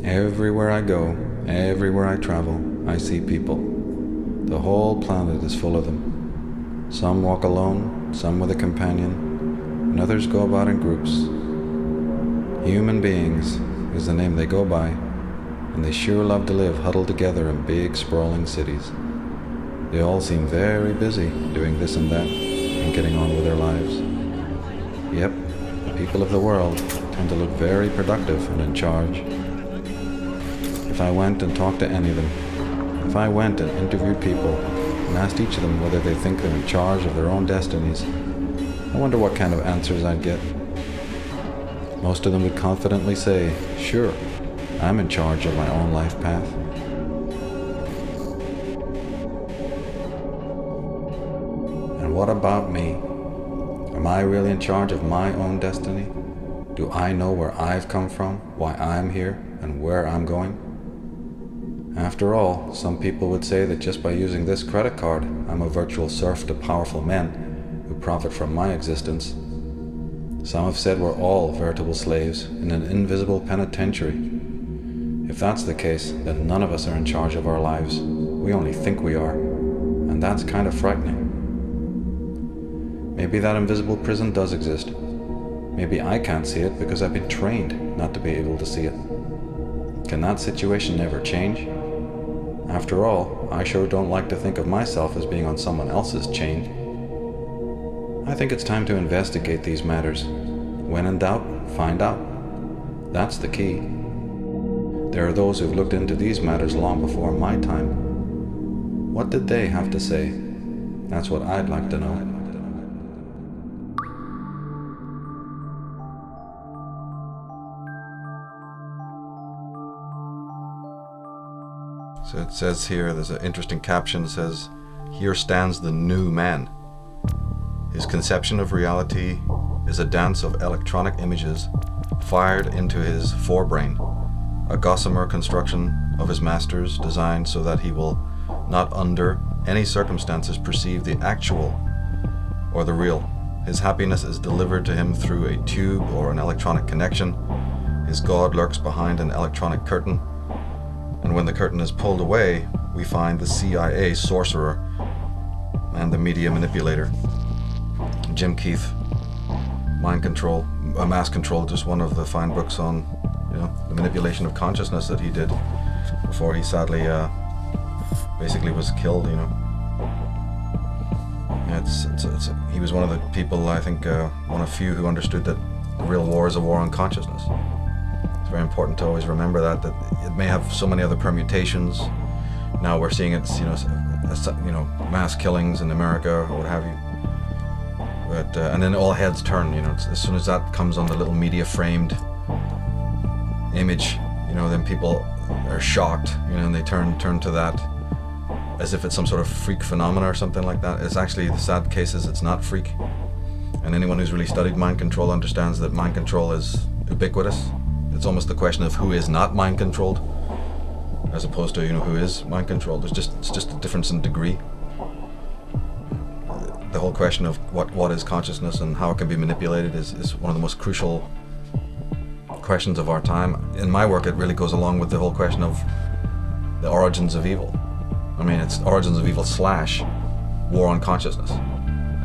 Everywhere I go, everywhere I travel, I see people. The whole planet is full of them. Some walk alone, some with a companion, and others go about in groups. Human beings is the name they go by, and they sure love to live huddled together in big, sprawling cities. They all seem very busy doing this and that, and getting on with their lives. Yep, the people of the world tend to look very productive and in charge. If I went and talked to any of them, if I went and interviewed people and asked each of them whether they think they're in charge of their own destinies, I wonder what kind of answers I'd get. Most of them would confidently say, sure, I'm in charge of my own life path. And what about me? Am I really in charge of my own destiny? Do I know where I've come from, why I'm here, and where I'm going? After all, some people would say that just by using this credit card, I'm a virtual serf to powerful men who profit from my existence. Some have said we're all veritable slaves in an invisible penitentiary. If that's the case, then none of us are in charge of our lives. We only think we are, and that's kind of frightening. Maybe that invisible prison does exist. Maybe I can't see it because I've been trained not to be able to see it. Can that situation ever change? After all, I sure don't like to think of myself as being on someone else's chain. I think it's time to investigate these matters. When in doubt, find out. That's the key. There are those who've looked into these matters long before my time. What did they have to say? That's what I'd like to know. So it says here, there's an interesting caption that says, "Here stands the new man. His conception of reality is a dance of electronic images fired into his forebrain, a gossamer construction of his masters designed so that he will not under any circumstances perceive the actual or the real. His happiness is delivered to him through a tube or an electronic connection. His God lurks behind an electronic curtain. And when the curtain is pulled away, we find the CIA sorcerer and the media manipulator. Jim Keith, Mind Control, Mass Control, just one of the fine books on, the manipulation of consciousness that he did before he sadly basically was killed. He was one of the people, I think, one of few who understood that the real war is a war on consciousness. It's very important to always remember that it may have so many other permutations. Now we're seeing it's mass killings in America or what have you. But and then all heads turn. As soon as that comes on the little media framed image, then people are shocked. And they turn to that as if it's some sort of freak phenomena or something like that. It's actually, the sad case is it's not freak. And anyone who's really studied mind control understands that mind control is ubiquitous. It's almost the question of who is not mind controlled, as opposed to who is mind controlled. It's just a difference in degree. The whole question of what is consciousness and how it can be manipulated is one of the most crucial questions of our time. In my work, it really goes along with the whole question of the origins of evil. I mean, it's origins of evil / war on consciousness,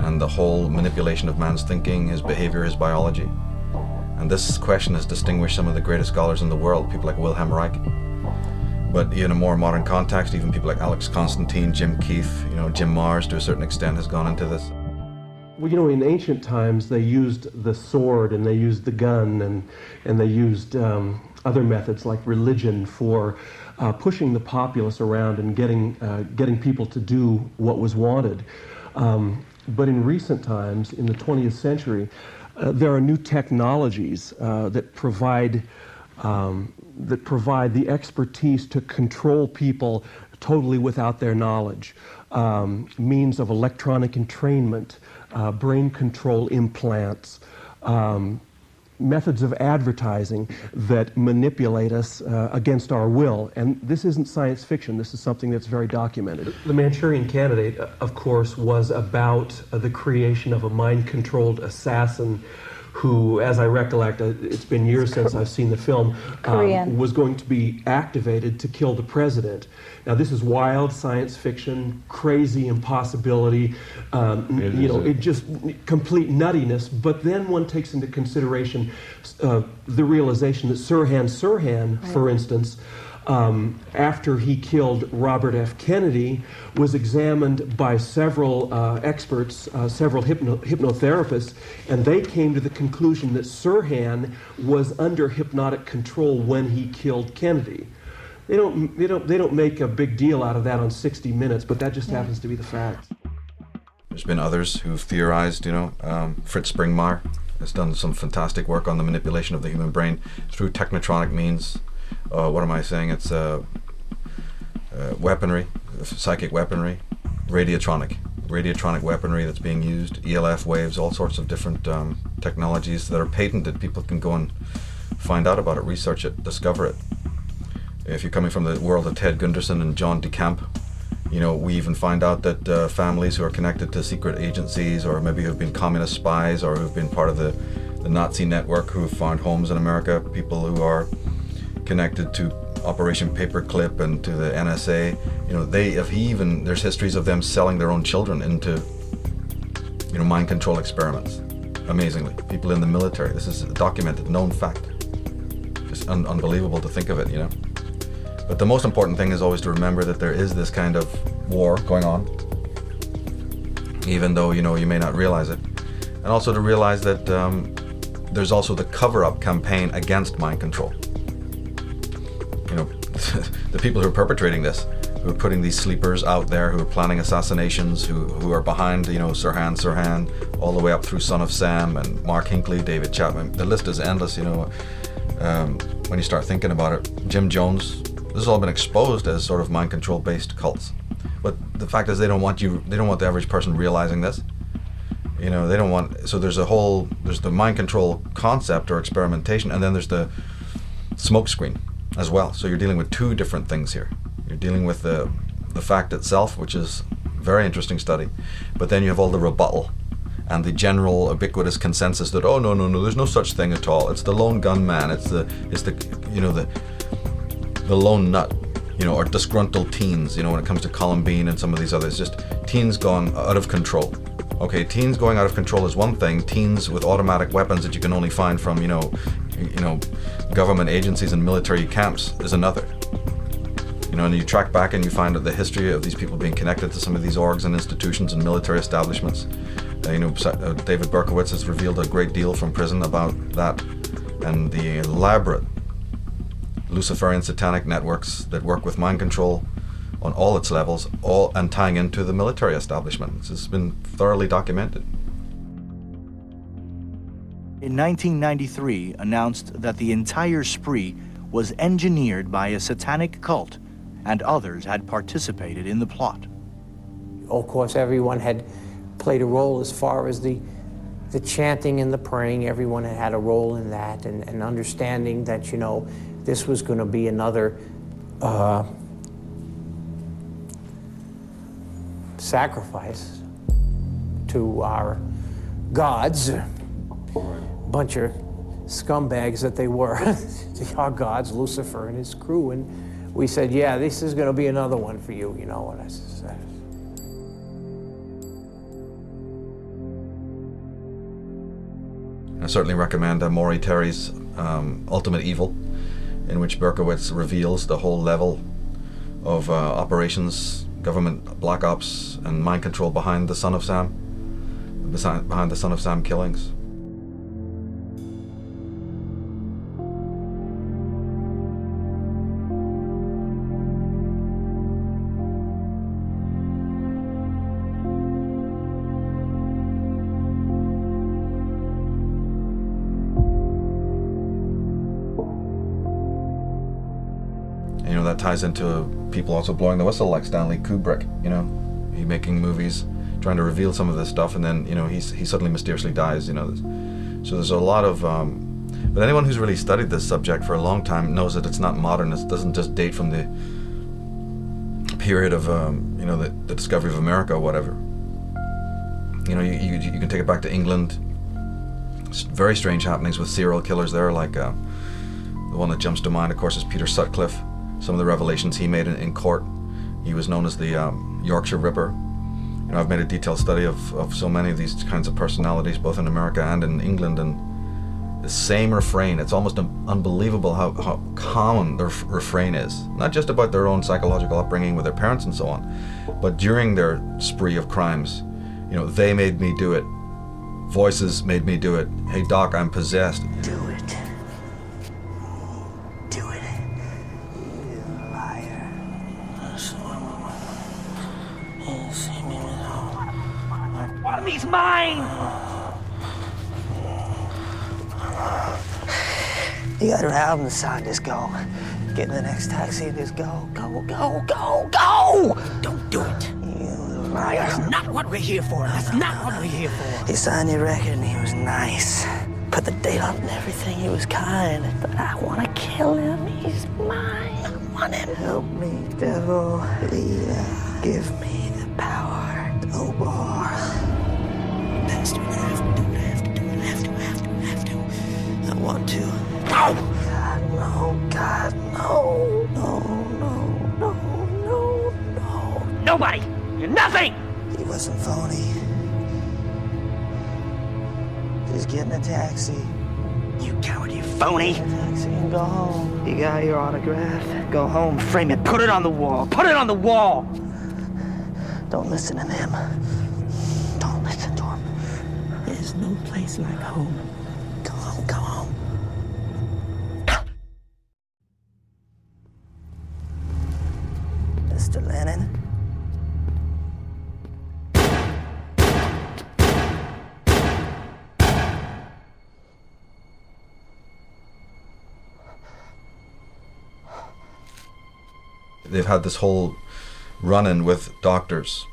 and the whole manipulation of man's thinking, his behavior, his biology. And this question has distinguished some of the greatest scholars in the world, people like Wilhelm Reich. But in a more modern context, even people like Alex Constantine, Jim Keefe, Jim Marrs to a certain extent has gone into this. Well, in ancient times they used the sword and they used the gun and they used other methods like religion for pushing the populace around and getting people to do what was wanted. But in recent times, in the 20th century, there are new technologies that provide the expertise to control people totally without their knowledge. Means of electronic entrainment, brain control implants, methods of advertising that manipulate us against our will. And this isn't science fiction, this is something that's very documented. The Manchurian Candidate, of course, was about the creation of a mind-controlled assassin who, as I recollect, it's been years since I've seen the film, was going to be activated to kill the president. Now, this is wild science fiction, crazy impossibility, it just complete nuttiness. But then one takes into consideration the realization that Sirhan, for instance, after he killed Robert F. Kennedy, was examined by several experts, several hypnotherapists, and they came to the conclusion that Sirhan was under hypnotic control when he killed Kennedy. They don't make a big deal out of that on 60 Minutes, but that just happens to be the fact. There's been others who've theorized, Fritz Springmeier has done some fantastic work on the manipulation of the human brain through technotronic means. What am I saying? It's weaponry, psychic weaponry, radiotronic weaponry that's being used, ELF waves, all sorts of different technologies that are patented. People can go and find out about it, research it, discover it. If you're coming from the world of Ted Gunderson and John DeCamp, we even find out that families who are connected to secret agencies or maybe who've been communist spies or who've been part of the Nazi network who have found homes in America, people who are connected to Operation Paperclip and to the NSA, there's histories of them selling their own children into, mind control experiments. Amazingly, people in the military. This is a documented, known fact. Just unbelievable to think of it, But the most important thing is always to remember that there is this kind of war going on, even though, you may not realize it. And also to realize that there's also the cover-up campaign against mind control. The people who are perpetrating this, who are putting these sleepers out there, who are planning assassinations, who are behind, Sirhan, all the way up through Son of Sam and Mark Hinckley, David Chapman. The list is endless, when you start thinking about it. Jim Jones, this has all been exposed as sort of mind control based cults. But the fact is they don't want the average person realizing this. They don't want, so there's the mind control concept or experimentation, and then there's the smokescreen as well. So you're dealing with two different things here. You're dealing with the fact itself, which is a very interesting study, but then you have all the rebuttal and the general ubiquitous consensus that, oh no, there's no such thing at all. It's the lone gunman. It's the lone nut, or disgruntled teens. When it comes to Columbine and some of these others, just teens gone out of control. Okay, teens going out of control is one thing. Teens with automatic weapons that you can only find from, government agencies and military camps is another. And you track back and you find out the history of these people being connected to some of these orgs and institutions and military establishments. David Berkowitz has revealed a great deal from prison about that and the elaborate Luciferian satanic networks that work with mind control on all its levels, and tying into the military establishment. This has been thoroughly documented. In 1993, announced that the entire spree was engineered by a satanic cult, and others had participated in the plot. Of course, everyone had played a role as far as the chanting and the praying. Everyone had a role in that, and understanding that, this was going to be another sacrifice to our gods. Bunch of scumbags that they were. Our gods, Lucifer and his crew, and we said, yeah, this is going to be another one for you, what I said. certainly recommend Maury Terry's Ultimate Evil, in which Berkowitz reveals the whole level of operations, government black ops, and mind control behind the Son of Sam, behind the Son of Sam killings. You know, that ties into people also blowing the whistle like Stanley Kubrick. You know, he making movies, trying to reveal some of this stuff, and then, you know, he suddenly mysteriously dies. You know, so there's a lot of. But anyone who's really studied this subject for a long time knows that it's not modern. It doesn't just date from the period of you know, the discovery of America or whatever. You know, you can take it back to England. Very strange happenings with serial killers there, like the one that jumps to mind, of course, is Peter Sutcliffe. Some of the revelations he made in court. He was known as the Yorkshire Ripper. You know, I've made a detailed study of so many of these kinds of personalities, both in America and in England, and the same refrain. It's almost unbelievable how common their refrain is. Not just about their own psychological upbringing with their parents and so on, but during their spree of crimes. You know, they made me do it. Voices made me do it. Hey Doc, I'm possessed. Do it. Do it. You liar. One of these mine! You gotta out on the side, just go. Get in the next taxi and just go. Go, go, go, go! Don't do it. You liar. That's not what we're here for. That's not what we're here for. He signed your record and he was nice. Put the date on and everything, he was kind. But I wanna kill him, he's mine. I want him. Help me, devil. Please, give me the power. Oh, boy. That's what I have to do. I have to. I want to. No! God, no, God, no. No. Nobody! You're nothing! He wasn't phony. Just get in a taxi. You coward, you phony! Get in a taxi and go home. You got your autograph. Go home, frame it, put it on the wall. Put it on the wall! Don't listen to them. Don't listen to them. There's no place like home. Go home, go home. Mr. Lennon? They've had this whole run-in with doctors.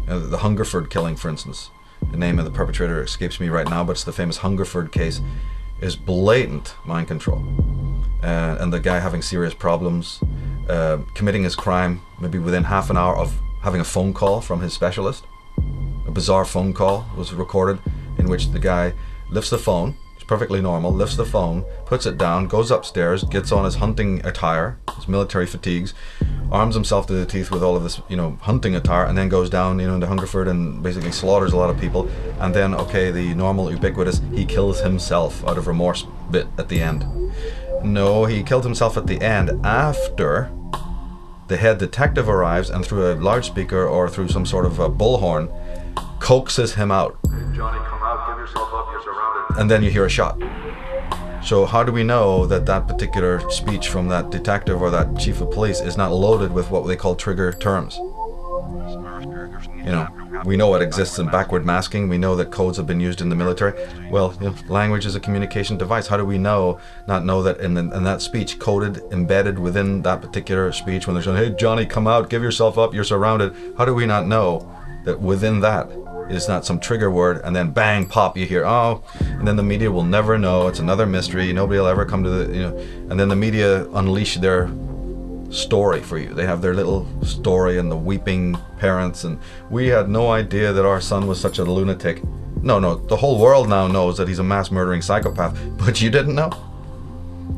The Hungerford killing, for instance. The name of the perpetrator escapes me right now, but it's the famous Hungerford case. Is blatant mind control. And the guy having serious problems, committing his crime maybe within half an hour of having a phone call from his specialist. A bizarre phone call was recorded in which the guy lifts the phone, it's perfectly normal, lifts the phone, puts it down, goes upstairs, gets on his hunting attire, his military fatigues, arms himself to the teeth with all of this, you know, hunting attire, and then goes down, you know, into Hungerford and basically slaughters a lot of people. And then, okay, the normal ubiquitous, he kills himself out of remorse bit at the end. No, he killed himself at the end after the head detective arrives and through a loudspeaker or through some sort of a bullhorn coaxes him out. Johnny, come out, give yourself up, you're surrounded. And then you hear a shot. So how do we know that that particular speech from that detective or that chief of police is not loaded with what they call trigger terms? You know, we know it exists in backward masking. We know that codes have been used in the military. Well, you know, language is a communication device. How do we not know that in that speech, coded, embedded within that particular speech, when they're saying, "Hey, Johnny, come out, give yourself up, you're surrounded," how do we not know that within that is not some trigger word, and then bang, pop, you hear, oh, and then the media will never know. It's another mystery. Nobody will ever come to the, you know, and then the media unleash their story for you. They have their little story and the weeping parents, and we had no idea that our son was such a lunatic. No, the whole world now knows that he's a mass murdering psychopath, but you didn't know.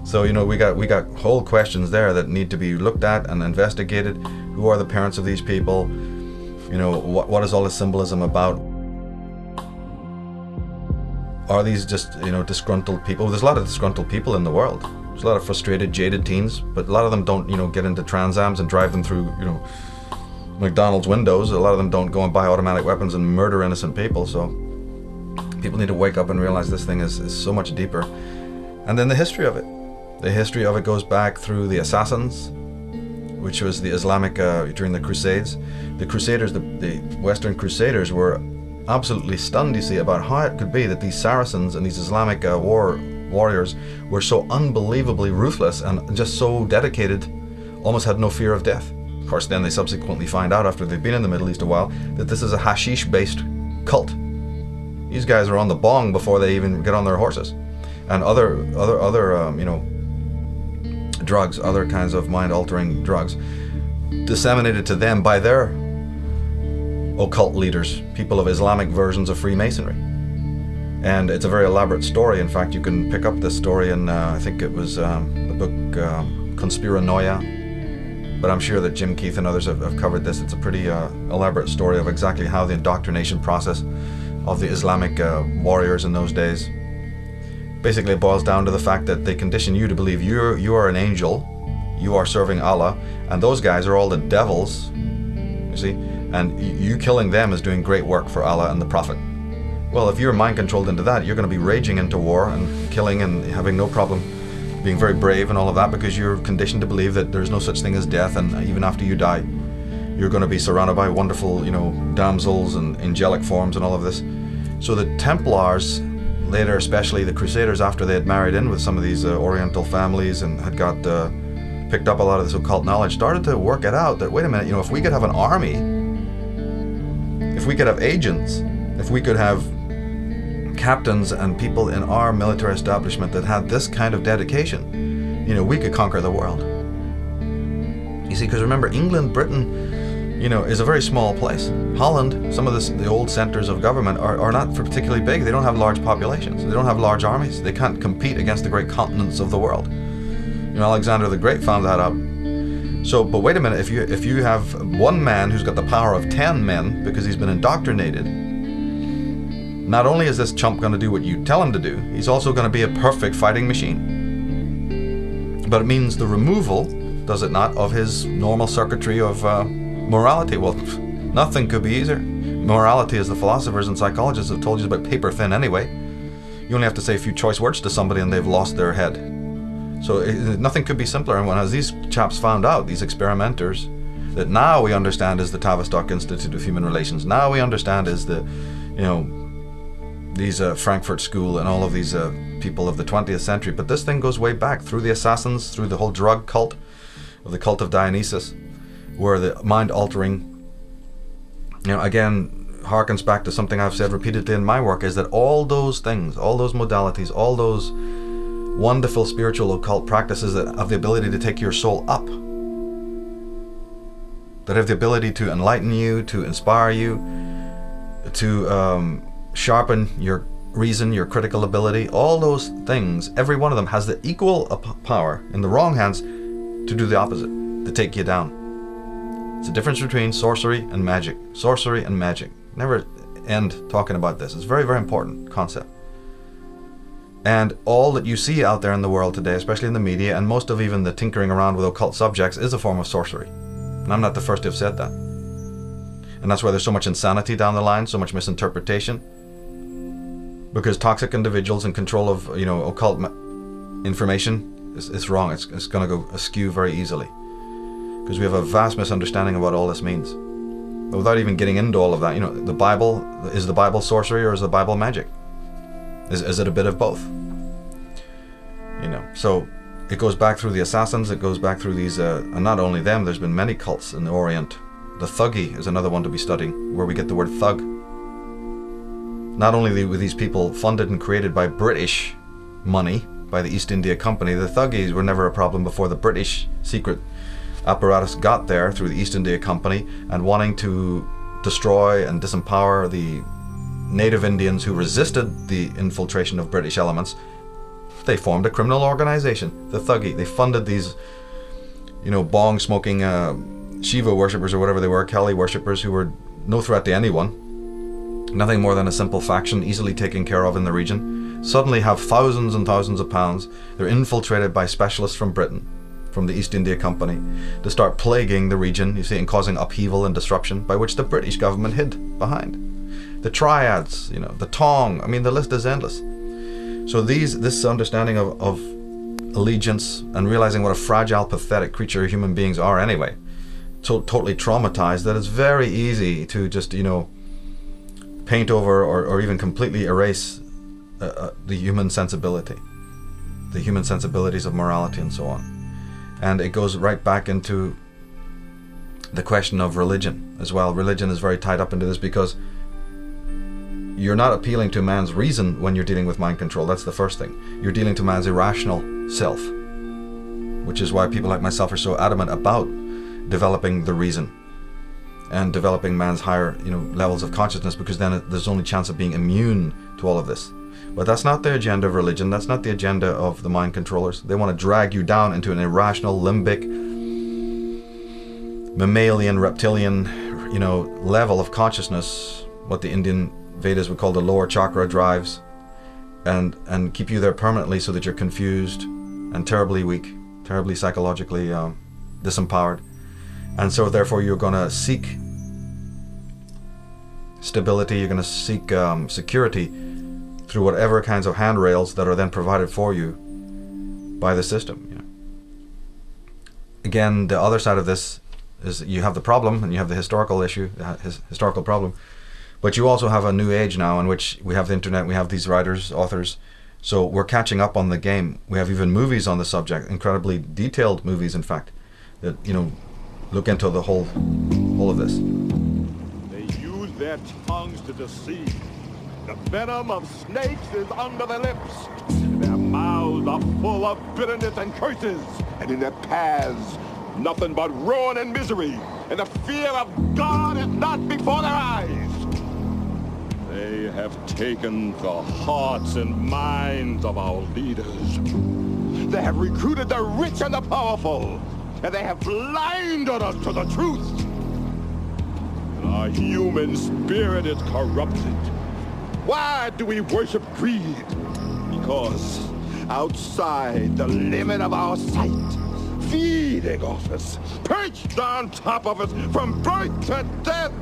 So, you know, we got whole questions there that need to be looked at and investigated. Who are the parents of these people? You know, what is all this symbolism about? are these just, disgruntled people? There's a lot of disgruntled people in the world. There's a lot of frustrated, jaded teens, but a lot of them don't, get into Trans Ams and drive them through, McDonald's windows. A lot of them don't go and buy automatic weapons and murder innocent people. So people need to wake up and realize this thing is so much deeper. And then the history of it. The history of it goes back through the Assassins, which was the Islamic, during the Crusades. The Crusaders, the Western Crusaders were absolutely stunned, you see, about how it could be that these Saracens and these Islamic warriors were so unbelievably ruthless and just so dedicated, almost had no fear of death. Of course, then they subsequently find out, after they've been in the Middle East a while, that this is a hashish-based cult. These guys are on the bong before they even get on their horses, and other drugs, other kinds of mind-altering drugs, disseminated to them by their occult leaders, people of Islamic versions of Freemasonry. And it's a very elaborate story. In fact, you can pick up this story in, I think it was the book Conspiranoia, but I'm sure that Jim Keith and others have covered this. It's a pretty elaborate story of exactly how the indoctrination process of the Islamic warriors in those days. Basically, it boils down to the fact that they condition you to believe you are an angel, you are serving Allah, and those guys are all the devils, you see, and you killing them is doing great work for Allah and the Prophet. Well, if you're mind controlled into that, you're going to be raging into war and killing and having no problem being very brave and all of that, because you're conditioned to believe that there's no such thing as death, and even after you die, you're going to be surrounded by wonderful, damsels and angelic forms and all of this. So the Templars, later especially the Crusaders, after they had married in with some of these Oriental families and had got picked up a lot of this occult knowledge, started to work it out that, wait a minute, if we could have an army, if we could have agents, if we could have captains and people in our military establishment that had this kind of dedication, we could conquer the world. You see, because remember, England, Britain, is a very small place. Holland, some of the old centers of government are not particularly big. They don't have large populations. They don't have large armies. They can't compete against the great continents of the world. Alexander the Great found that out. So, but wait a minute, if you have one man who's got the power of 10 men because he's been indoctrinated, not only is this chump going to do what you tell him to do, he's also going to be a perfect fighting machine. But it means the removal, does it not, of his normal circuitry of morality. Well, nothing could be easier. Morality, as the philosophers and psychologists have told you, is about paper thin anyway. You only have to say a few choice words to somebody and they've lost their head. So nothing could be simpler. And as these chaps found out, these experimenters, that now we understand is the Tavistock Institute of Human Relations. Now we understand is the, these Frankfurt School and all of these people of the 20th century. But this thing goes way back through the Assassins, through the whole drug cult, of the cult of Dionysus, where the mind-altering, again, harkens back to something I've said repeatedly in my work, is that all those things, all those modalities, all those wonderful spiritual occult practices that have the ability to take your soul up, that have the ability to enlighten you, to inspire you, to sharpen your reason, your critical ability, all those things, every one of them has the equal power in the wrong hands to do the opposite, to take you down. It's the difference between sorcery and magic. Sorcery and magic. Never end talking about this. It's a very, very important concept. And all that you see out there in the world today, especially in the media, and most of even the tinkering around with occult subjects, is a form of sorcery. And I'm not the first to have said that. And that's why there's so much insanity down the line, so much misinterpretation. Because toxic individuals in control of, occult information is wrong. It's going to go askew very easily. Because we have a vast misunderstanding of what all this means. But without even getting into all of that, the Bible, is the Bible sorcery or is the Bible magic? Is it a bit of both? So it goes back through the Assassins, it goes back through these, and not only them, there's been many cults in the Orient. The Thuggee is another one to be studying, where we get the word thug. Not only were these people funded and created by British money, by the East India Company, the Thuggees were never a problem before the British secret apparatus got there through the East India Company and wanting to destroy and disempower the native Indians who resisted the infiltration of British elements. They formed a criminal organization, the Thuggee. They funded these, bong-smoking Shiva worshippers or whatever they were, Kali worshippers who were no threat to anyone. Nothing more than a simple faction easily taken care of in the region. suddenly have thousands and thousands of pounds. They're infiltrated by specialists from Britain, from the East India Company, to start plaguing the region, you see, and causing upheaval and disruption, by which the British government hid behind. The triads, you know, the Tong, I mean, the list is endless. So this understanding of allegiance and realizing what a fragile, pathetic creature human beings are anyway, totally traumatized, that it's very easy to just, you know, paint over or even completely erase the human sensibility, the human sensibilities of morality and so on. And it goes right back into the question of religion as well. Religion is very tied up into this, because you're not appealing to man's reason when you're dealing with mind control. That's the first thing. You're dealing to man's irrational self, which is why people like myself are so adamant about developing the reason and developing man's higher, you know, levels of consciousness, because then there's only chance of being immune to all of this. But that's not the agenda of religion. That's not the agenda of the mind controllers. They want to drag you down into an irrational, limbic, mammalian, reptilian, you know, level of consciousness, what the Indian Vedas would call the lower chakra drives, and keep you there permanently, so that you're confused and terribly weak, terribly psychologically disempowered. And so therefore you're going to seek stability, you're going to seek security through whatever kinds of handrails that are then provided for you by the system. You know. Again, the other side of this is you have the problem, and you have the historical issue, historical problem, but you also have a new age now in which we have the internet, we have these writers, authors, so we're catching up on the game. We have even movies on the subject, incredibly detailed movies, in fact, that, you know, look into the whole of this. They use their tongues to deceive. The venom of snakes is under their lips. Their mouths are full of bitterness and curses. And in their paths, nothing but ruin and misery. And the fear of God is not before their eyes. They have taken the hearts and minds of our leaders. They have recruited the rich and the powerful. And they have blinded us to the truth. And our human spirit is corrupted. Why do we worship greed? Because outside the limit of our sight, feeding off us, perched on top of us from birth to death,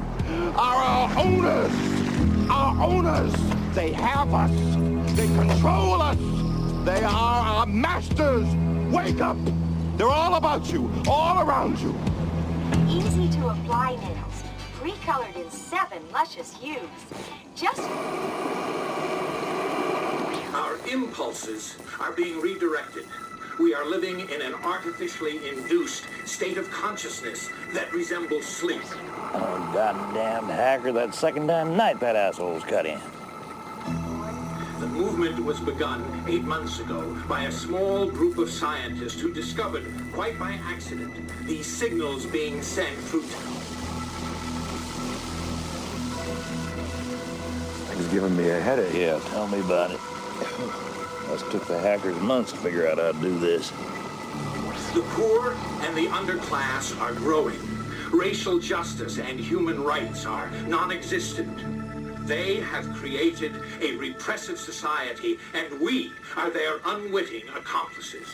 are our owners. Our owners. They have us. They control us. They are our masters. Wake up. They're all about you, all around you. Easy to apply nails, pre-colored in 7 luscious hues. Just... Our impulses are being redirected. We are living in an artificially induced state of consciousness that resembles sleep. Oh, goddamn hacker, that second time night that asshole's cut in. The movement was begun 8 months ago by a small group of scientists who discovered, quite by accident, these signals being sent through... Things giving me a headache. Yeah, tell me about it. Us took the hackers months to figure out how to do this. The poor and the underclass are growing. Racial justice and human rights are non-existent. They have created a repressive society, and we are their unwitting accomplices.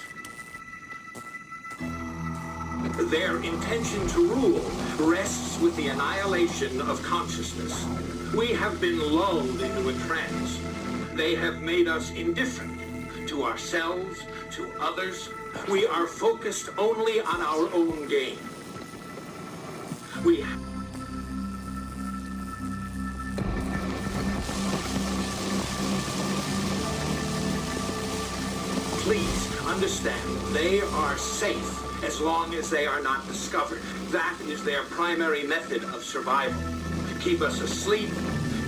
Their intention to rule rests with the annihilation of consciousness. We have been lulled into a trance. They have made us indifferent to ourselves, to others. We are focused only on our own gain. Please understand, they are safe as long as they are not discovered. That is their primary method of survival. Keep us asleep,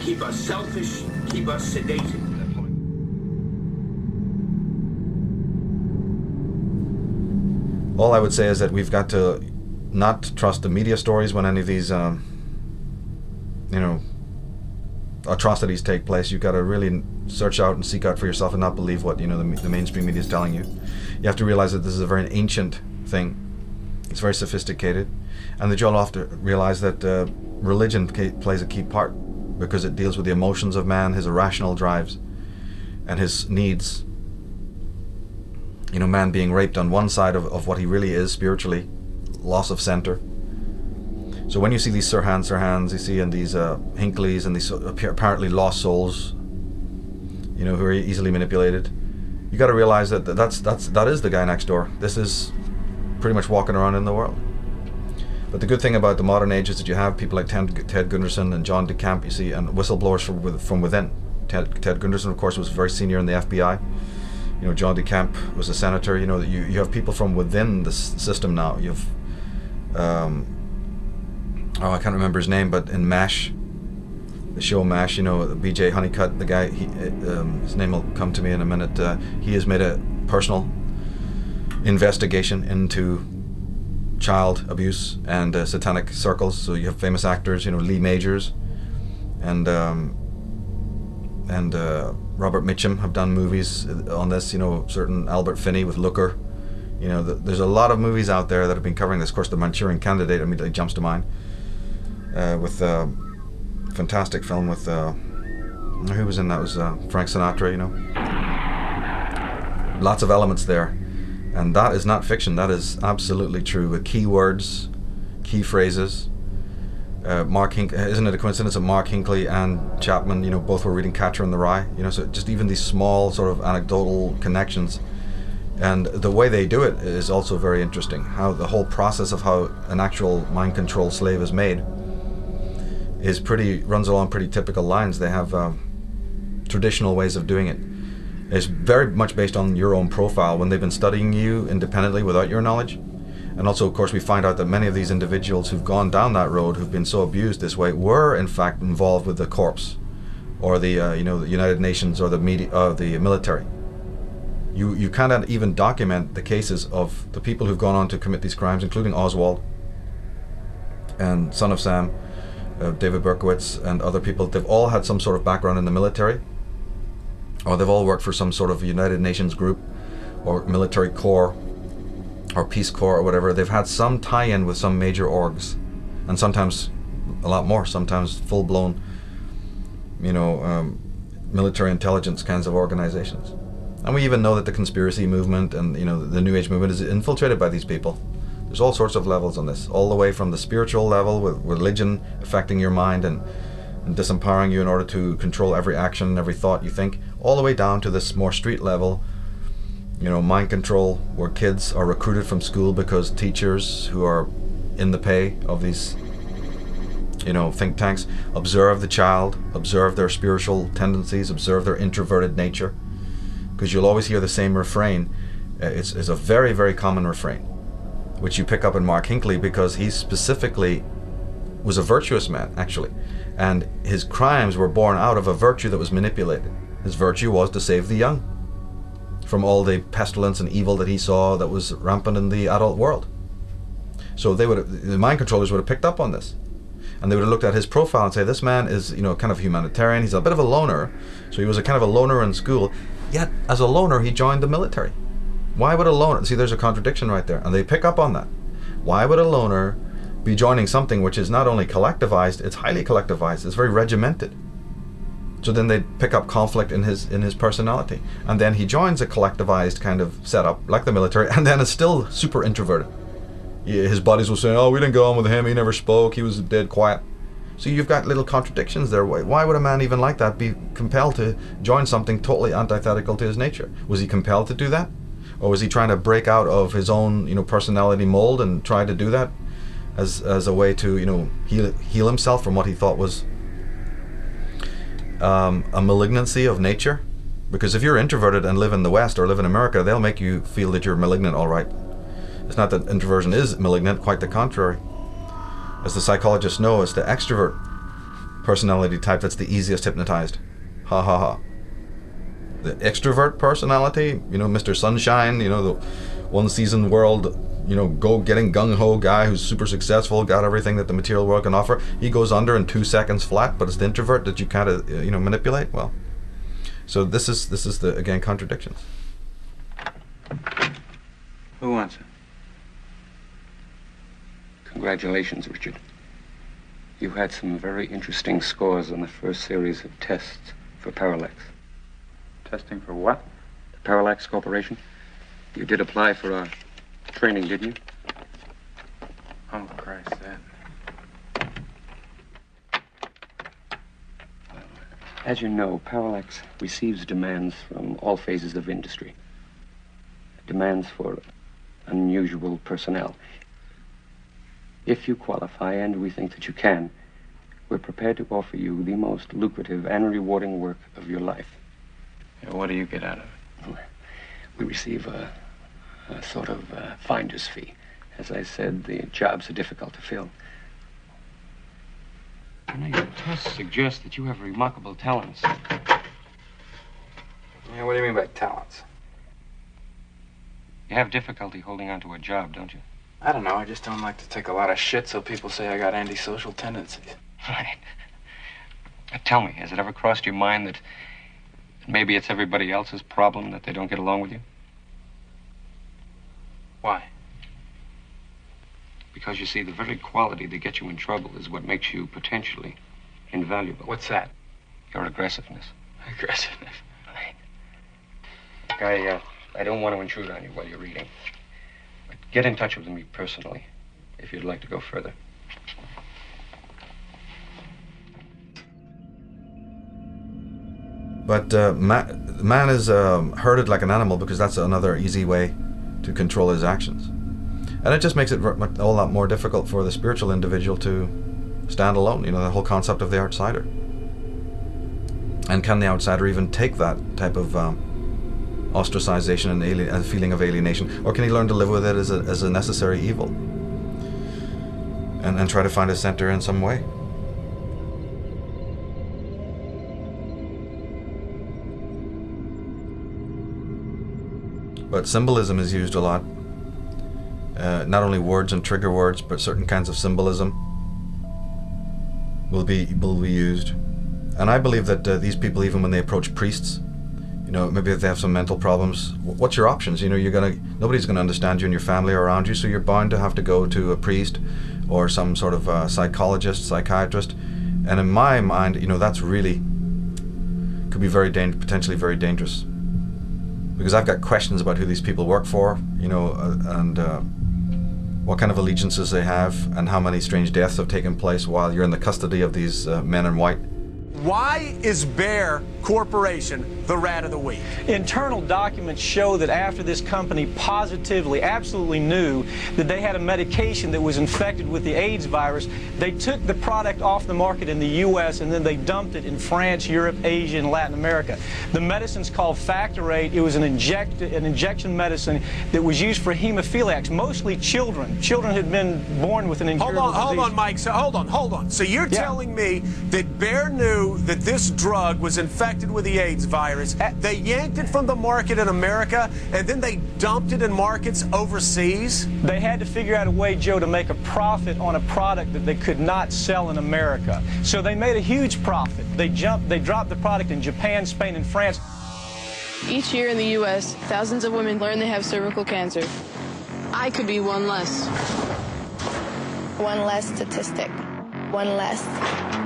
keep us selfish, keep us sedated. All I would say is that we've got to not trust the media stories when any of these, atrocities take place. You've got to really search out and seek out for yourself and not believe what, the mainstream media is telling you. You have to realize that this is a very ancient thing. It's very sophisticated. And that you'll have to realize that religion plays a key part, because it deals with the emotions of man, his irrational drives. and his needs. You know, man being raped on one side of what he really is spiritually, loss of center. So when you see these Tsarhans, you see in these Hinkleys and these apparently lost souls, you know, who are easily manipulated, you got to realize that that is the guy next door. This is pretty much walking around in the world. But the good thing about the modern age is that you have people like Ted Gunderson and John DeCamp, you see, and whistleblowers from within. Ted Gunderson, of course, was very senior in the FBI. You know, John DeCamp was a senator. You know, you have people from within the system now. You have, I can't remember his name, but in MASH, the show MASH, you know, BJ Honeycutt, the guy, his name will come to me in a minute. He has made a personal investigation into child abuse and satanic circles. So you have famous actors, you know, Lee Majors and Robert Mitchum have done movies on this, you know, certain Albert Finney with Looker. You know, there's a lot of movies out there that have been covering this. Of course, The Manchurian Candidate immediately jumps to mind, with a fantastic film with, who was in that? It was Frank Sinatra, you know. Lots of elements there. And that is not fiction, that is absolutely true, with key words, key phrases. Isn't it a coincidence that Mark Hinckley and Chapman, you know, both were reading Catcher in the Rye? You know, so just even these small sort of anecdotal connections. And the way they do it is also very interesting. How the whole process of how an actual mind control slave is made runs along pretty typical lines. They have traditional ways of doing it. It's very much based on your own profile when they've been studying you independently without your knowledge. And also, of course, we find out that many of these individuals who've gone down that road, who've been so abused this way, were in fact involved with the corps, or the the United Nations, or the media, the military. You cannot even document the cases of the people who've gone on to commit these crimes, including Oswald and Son of Sam, David Berkowitz, and other people. They've all had some sort of background in the military, or they've all worked for some sort of United Nations group, or military corps, or Peace Corps, or whatever. They've had some tie-in with some major orgs, and sometimes a lot more, sometimes full-blown, military intelligence kinds of organizations. And we even know that the conspiracy movement and the New Age movement is infiltrated by these people. There's all sorts of levels on this, all the way from the spiritual level, with religion affecting your mind and disempowering you in order to control every action and every thought you think, all the way down to this more street level, mind control, where kids are recruited from school because teachers who are in the pay of these think tanks observe the child, observe their spiritual tendencies, observe their introverted nature, because you'll always hear the same refrain. It's a very, very common refrain, which you pick up in Mark Hinckley, because he specifically was a virtuous man, actually, and his crimes were born out of a virtue that was manipulated. His virtue was to save the young from all the pestilence and evil that he saw that was rampant in the adult world. So the mind controllers would have picked up on this, and they would have looked at his profile and say, this man is kind of humanitarian, he's a bit of a loner. So he was a kind of a loner in school, yet as a loner he joined the military. Why would a loner, see, there's a contradiction right there, and they pick up on that. Why would a loner be joining something which is not only collectivized, it's highly collectivized, it's very regimented? So then they pick up conflict in his personality, and then he joins a collectivized kind of setup like the military, and then is still super introverted. His buddies will say, oh, we didn't go on with him, he never spoke, he was dead quiet. So you've got little contradictions there. Why would a man even like that be compelled to join something totally antithetical to his nature? Was he compelled to do that? Or was he trying to break out of his own personality mold and try to do that as a way to heal himself from what he thought was a malignancy of nature? Because if you're introverted and live in the West or live in America, they'll make you feel that you're malignant, all right. It's not that introversion is malignant, quite the contrary. As the psychologists know, it's the extrovert personality type that's the easiest hypnotized. Ha ha ha. The extrovert personality, Mr. Sunshine, the one season world, go getting gung-ho guy who's super successful, got everything that the material world can offer, he goes under in 2 seconds flat, but it's the introvert that you kind of, manipulate. Well, so this is the, again, contradictions. Who wants it? Congratulations, Richard. You had some very interesting scores on the first series of tests for parallax. Testing for what? The Parallax Corporation. You did apply for our training, didn't you? Oh, Christ, that. As you know, Parallax receives demands from all phases of industry. Demands for unusual personnel. If you qualify, and we think that you can, we're prepared to offer you the most lucrative and rewarding work of your life. Yeah, what do you get out of it? We receive a sort of finder's fee. As I said, the jobs are difficult to fill. I know your tests suggest that you have remarkable talents. Yeah, what do you mean by talents? You have difficulty holding on to a job, don't you? I don't know, I just don't like to take a lot of shit so people say I got antisocial tendencies. Right. Now tell me, has it ever crossed your mind that maybe it's everybody else's problem that they don't get along with you? Why? Because you see, the very quality that gets you in trouble is what makes you potentially invaluable. What's that? Your aggressiveness. Aggressiveness. Right. I don't want to intrude on you while you're reading. But get in touch with me personally if you'd like to go further. But man is herded like an animal because that's another easy way to control his actions. And it just makes it a whole lot more difficult for the spiritual individual to stand alone, you know, the whole concept of the outsider. And can the outsider even take that type of ostracization and a feeling of alienation? Or can he learn to live with it as a necessary evil? And try to find a center in some way? But symbolism is used a lot. Not only words and trigger words, but certain kinds of symbolism will be used. And I believe that these people, even when they approach priests, you know, maybe if they have some mental problems, what's your options? You know, nobody's gonna understand you and your family are around you, so you're bound to have to go to a priest or some sort of psychologist, psychiatrist. And in my mind, you know, that's really could be potentially very dangerous. Because I've got questions about who these people work for, you know, and what kind of allegiances they have, and how many strange deaths have taken place while you're in the custody of these men in white. Why is Bayer Corporation the rat of the week? Internal documents show that after this company positively, absolutely knew that they had a medication that was infected with the AIDS virus, they took the product off the market in the U.S. and then they dumped it in France, Europe, Asia, and Latin America. The medicine's called Factor 8. It was an injection medicine that was used for hemophiliacs, mostly children. Children had been born with an incurable disease. Hold on, Mike. So hold on. So you're telling me that Bayer knew that this drug was infected with the AIDS virus. They yanked it from the market in America, and then they dumped it in markets overseas? They had to figure out a way, Joe, to make a profit on a product that they could not sell in America. So they made a huge profit. They dropped the product in Japan, Spain, and France. Each year in the U.S., thousands of women learn they have cervical cancer. I could be one less. One less statistic. One less.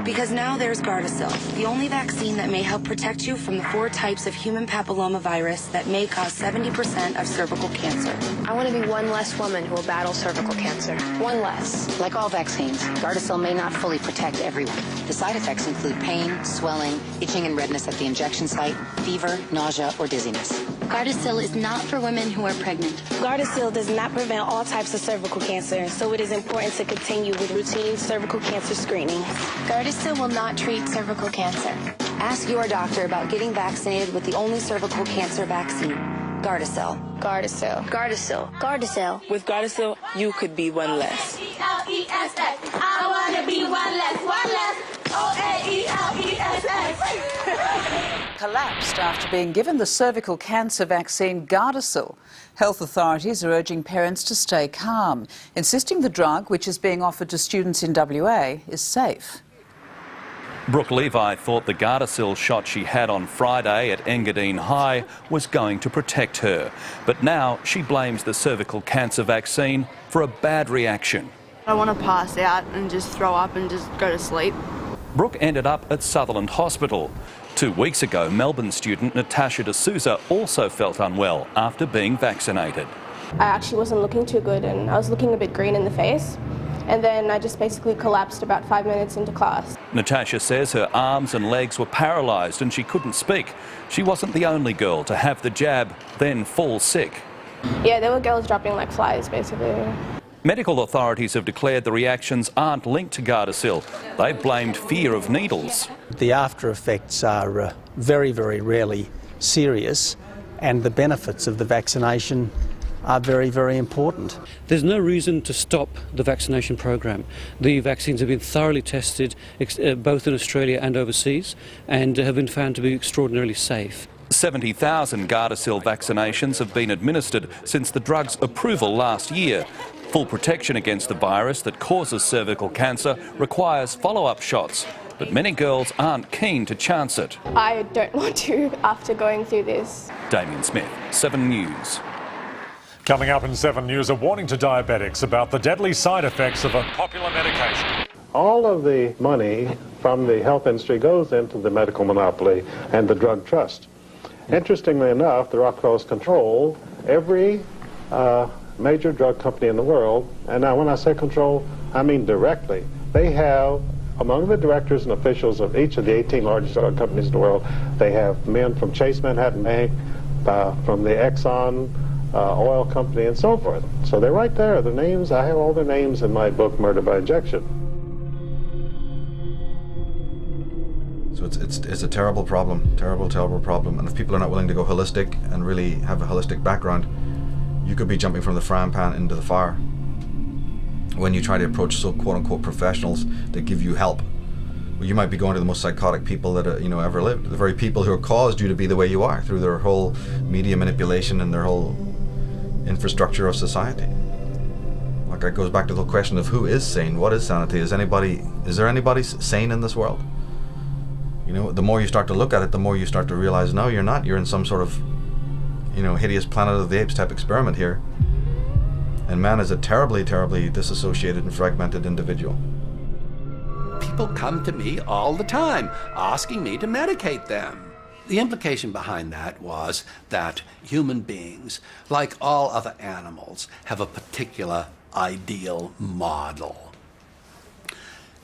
Because now there's Gardasil, the only vaccine that may help protect you from the 4 types of human papillomavirus that may cause 70% of cervical cancer. I want to be one less woman who will battle cervical cancer. One less. Like all vaccines, Gardasil may not fully protect everyone. The side effects include pain, swelling, itching and redness at the injection site, fever, nausea, or dizziness. Gardasil is not for women who are pregnant. Gardasil does not prevent all types of cervical cancer, so it is important to continue with routine cervical cancer screening. Gardasil will not treat cervical cancer. Ask your doctor about getting vaccinated with the only cervical cancer vaccine, Gardasil. Gardasil. Gardasil. Gardasil. With Gardasil, you could be one less. O-A-E-L-E-S-S. I want to be one less. One less. O-A-E-L-E-S-S. Collapsed after being given the cervical cancer vaccine Gardasil. Health authorities are urging parents to stay calm, insisting the drug, which is being offered to students in WA, is safe. Brooke Levi thought the Gardasil shot she had on Friday at Engadine High was going to protect her. But now she blames the cervical cancer vaccine for a bad reaction. I want to pass out and just throw up and just go to sleep. Brooke ended up at Sutherland Hospital. 2 weeks ago, Melbourne student Natasha D'Souza also felt unwell after being vaccinated. I actually wasn't looking too good and I was looking a bit green in the face. And then I just basically collapsed about 5 minutes into class. Natasha says her arms and legs were paralysed and she couldn't speak. She wasn't the only girl to have the jab, then fall sick. Yeah, there were girls dropping like flies, basically. Medical authorities have declared the reactions aren't linked to Gardasil. They've blamed fear of needles. The after effects are very, very rarely serious, and the benefits of the vaccination are very, very important. There's no reason to stop the vaccination program. The vaccines have been thoroughly tested both in Australia and overseas and have been found to be extraordinarily safe. 70,000 Gardasil vaccinations have been administered since the drug's approval last year. Full protection against the virus that causes cervical cancer requires follow-up shots, but many girls aren't keen to chance it. I don't want to after going through this. Damien Smith, 7 News. Coming up in 7 News, a warning to diabetics about the deadly side effects of a popular medication. All of the money from the health industry goes into the medical monopoly and the drug trust. Interestingly enough, the Rockefellers control every major drug company in the world, and now when I say control, I mean directly. They have, among the directors and officials of each of the 18 largest drug companies in the world, they have men from Chase Manhattan Bank, from the Exxon oil company, and so forth. So they're right there, the names, I have all their names in my book, Murder by Injection. So it's a terrible problem, terrible problem, and if people are not willing to go holistic and really have a holistic background, you could be jumping from the frying pan into the fire when you try to approach quote-unquote professionals that give you help. Well, you might be going to the most psychotic people that ever lived, the very people who have caused you to be the way you are through their whole media manipulation and their whole infrastructure of society. Like, it goes back to the question of who is sane, what is sanity? Is there anybody sane in this world? The more you start to look at it, the more you start to realize, no, you're not. You're in some sort of hideous Planet of the Apes type experiment here. And man is a terribly, terribly disassociated and fragmented individual. People come to me all the time asking me to medicate them. The implication behind that was that human beings, like all other animals, have a particular ideal model.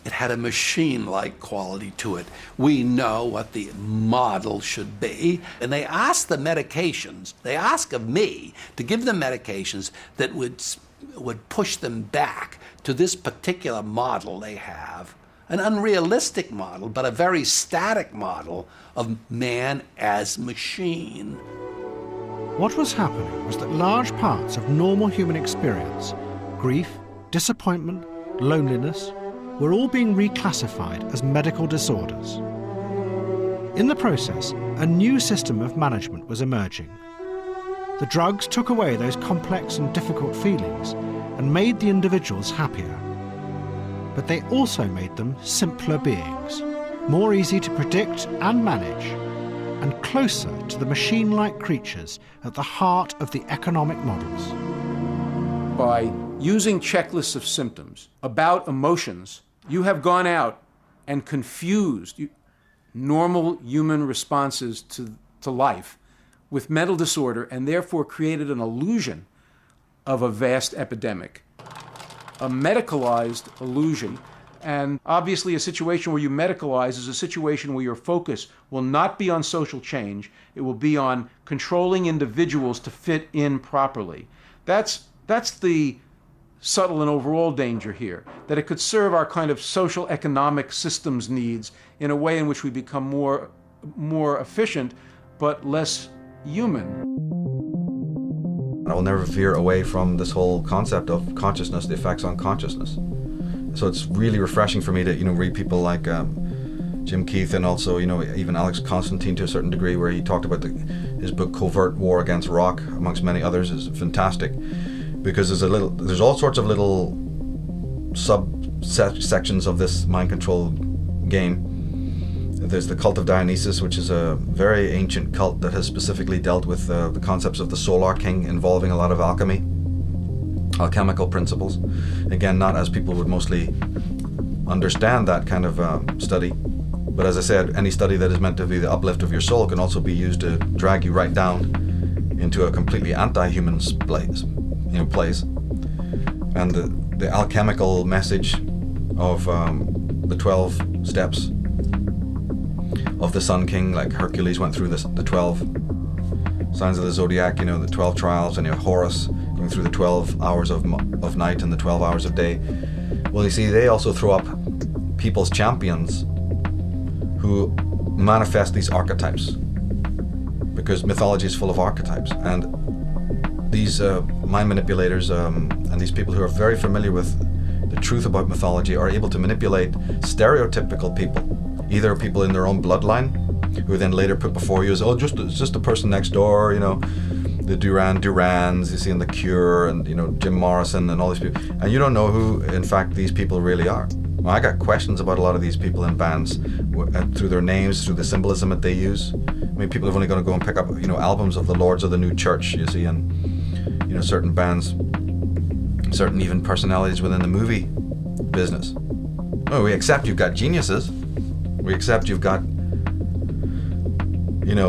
It had a machine-like quality to it. We know what the model should be, and they ask of me to give them medications that would push them back to this particular model they have, an unrealistic model, but a very static model of man as machine. What was happening was that large parts of normal human experience, grief, disappointment, loneliness, were all being reclassified as medical disorders. In the process, a new system of management was emerging. The drugs took away those complex and difficult feelings and made the individuals happier. But they also made them simpler beings, more easy to predict and manage, and closer to the machine-like creatures at the heart of the economic models. By using checklists of symptoms about emotions, you have gone out and confused normal human responses to life with mental disorder, and therefore created an illusion of a vast epidemic, a medicalized illusion. And obviously a situation where you medicalize is a situation where your focus will not be on social change, it will be on controlling individuals to fit in properly. That's the subtle and overall danger here, that it could serve our kind of social economic systems needs in a way in which we become more efficient but less human. I will never veer away from this whole concept of consciousness, the effects on consciousness. So it's really refreshing for me to read people like Jim Keith, and also even Alex Constantine to a certain degree, where he talked about his book Covert War Against Rock, amongst many others, is fantastic. Because there's all sorts of little subsections of this mind control game. There's the cult of Dionysus, which is a very ancient cult that has specifically dealt with the concepts of the Solar King, involving a lot of alchemy, alchemical principles. Again, not as people would mostly understand that kind of study. But as I said, any study that is meant to be the uplift of your soul can also be used to drag you right down into a completely anti-human place. And the alchemical message of the 12 steps of the Sun King, like Hercules went through the 12 signs of the zodiac, the 12 trials, and Horus going through the 12 hours of night and the 12 hours of day. Well, you see, they also throw up people's champions who manifest these archetypes, because mythology is full of archetypes. And these mind manipulators and these people who are very familiar with the truth about mythology are able to manipulate stereotypical people, either people in their own bloodline, who are then later put before you as, oh, it's just the person next door, the Duran Durans you see in The Cure, and Jim Morrison and all these people, and you don't know who in fact these people really are. Well, I got questions about a lot of these people in bands through their names, through the symbolism that they use. I mean, people are only going to go and pick up albums of the Lords of the New Church, you see, and certain bands, certain even personalities within the movie business. Oh, we accept you've got geniuses. We accept you've got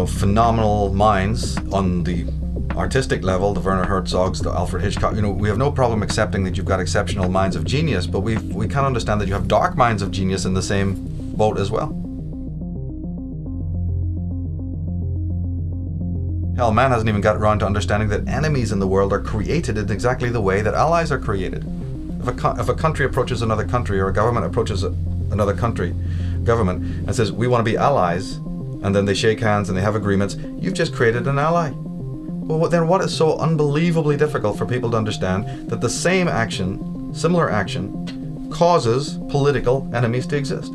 phenomenal minds on the artistic level, the Werner Herzogs, the Alfred Hitchcock. We have no problem accepting that you've got exceptional minds of genius, but we can't understand that you have dark minds of genius in the same boat as well. Hell, man hasn't even got around to understanding that enemies in the world are created in exactly the way that allies are created. If a country approaches another country, or a government approaches another country government and says, we want to be allies, and then they shake hands and they have agreements, you've just created an ally. Well, then what is so unbelievably difficult for people to understand that the same action, similar action, causes political enemies to exist?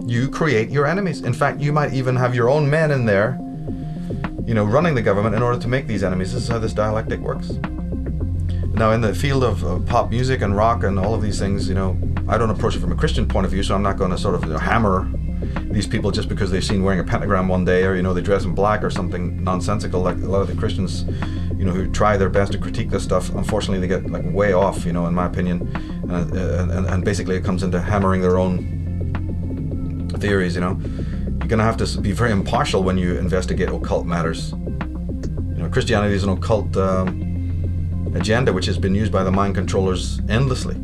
You create your enemies. In fact, you might even have your own men in there, running the government in order to make these enemies. This is how this dialectic works. Now, in the field of pop music and rock and all of these things, I don't approach it from a Christian point of view, so I'm not going to sort of hammer these people just because they've seen wearing a pentagram one day, or they dress in black or something nonsensical, like a lot of the Christians, who try their best to critique this stuff. Unfortunately, they get way off, in my opinion, and basically it comes into hammering their own theories. You're going to have to be very impartial when you investigate occult matters. Christianity is an occult agenda which has been used by the mind controllers endlessly.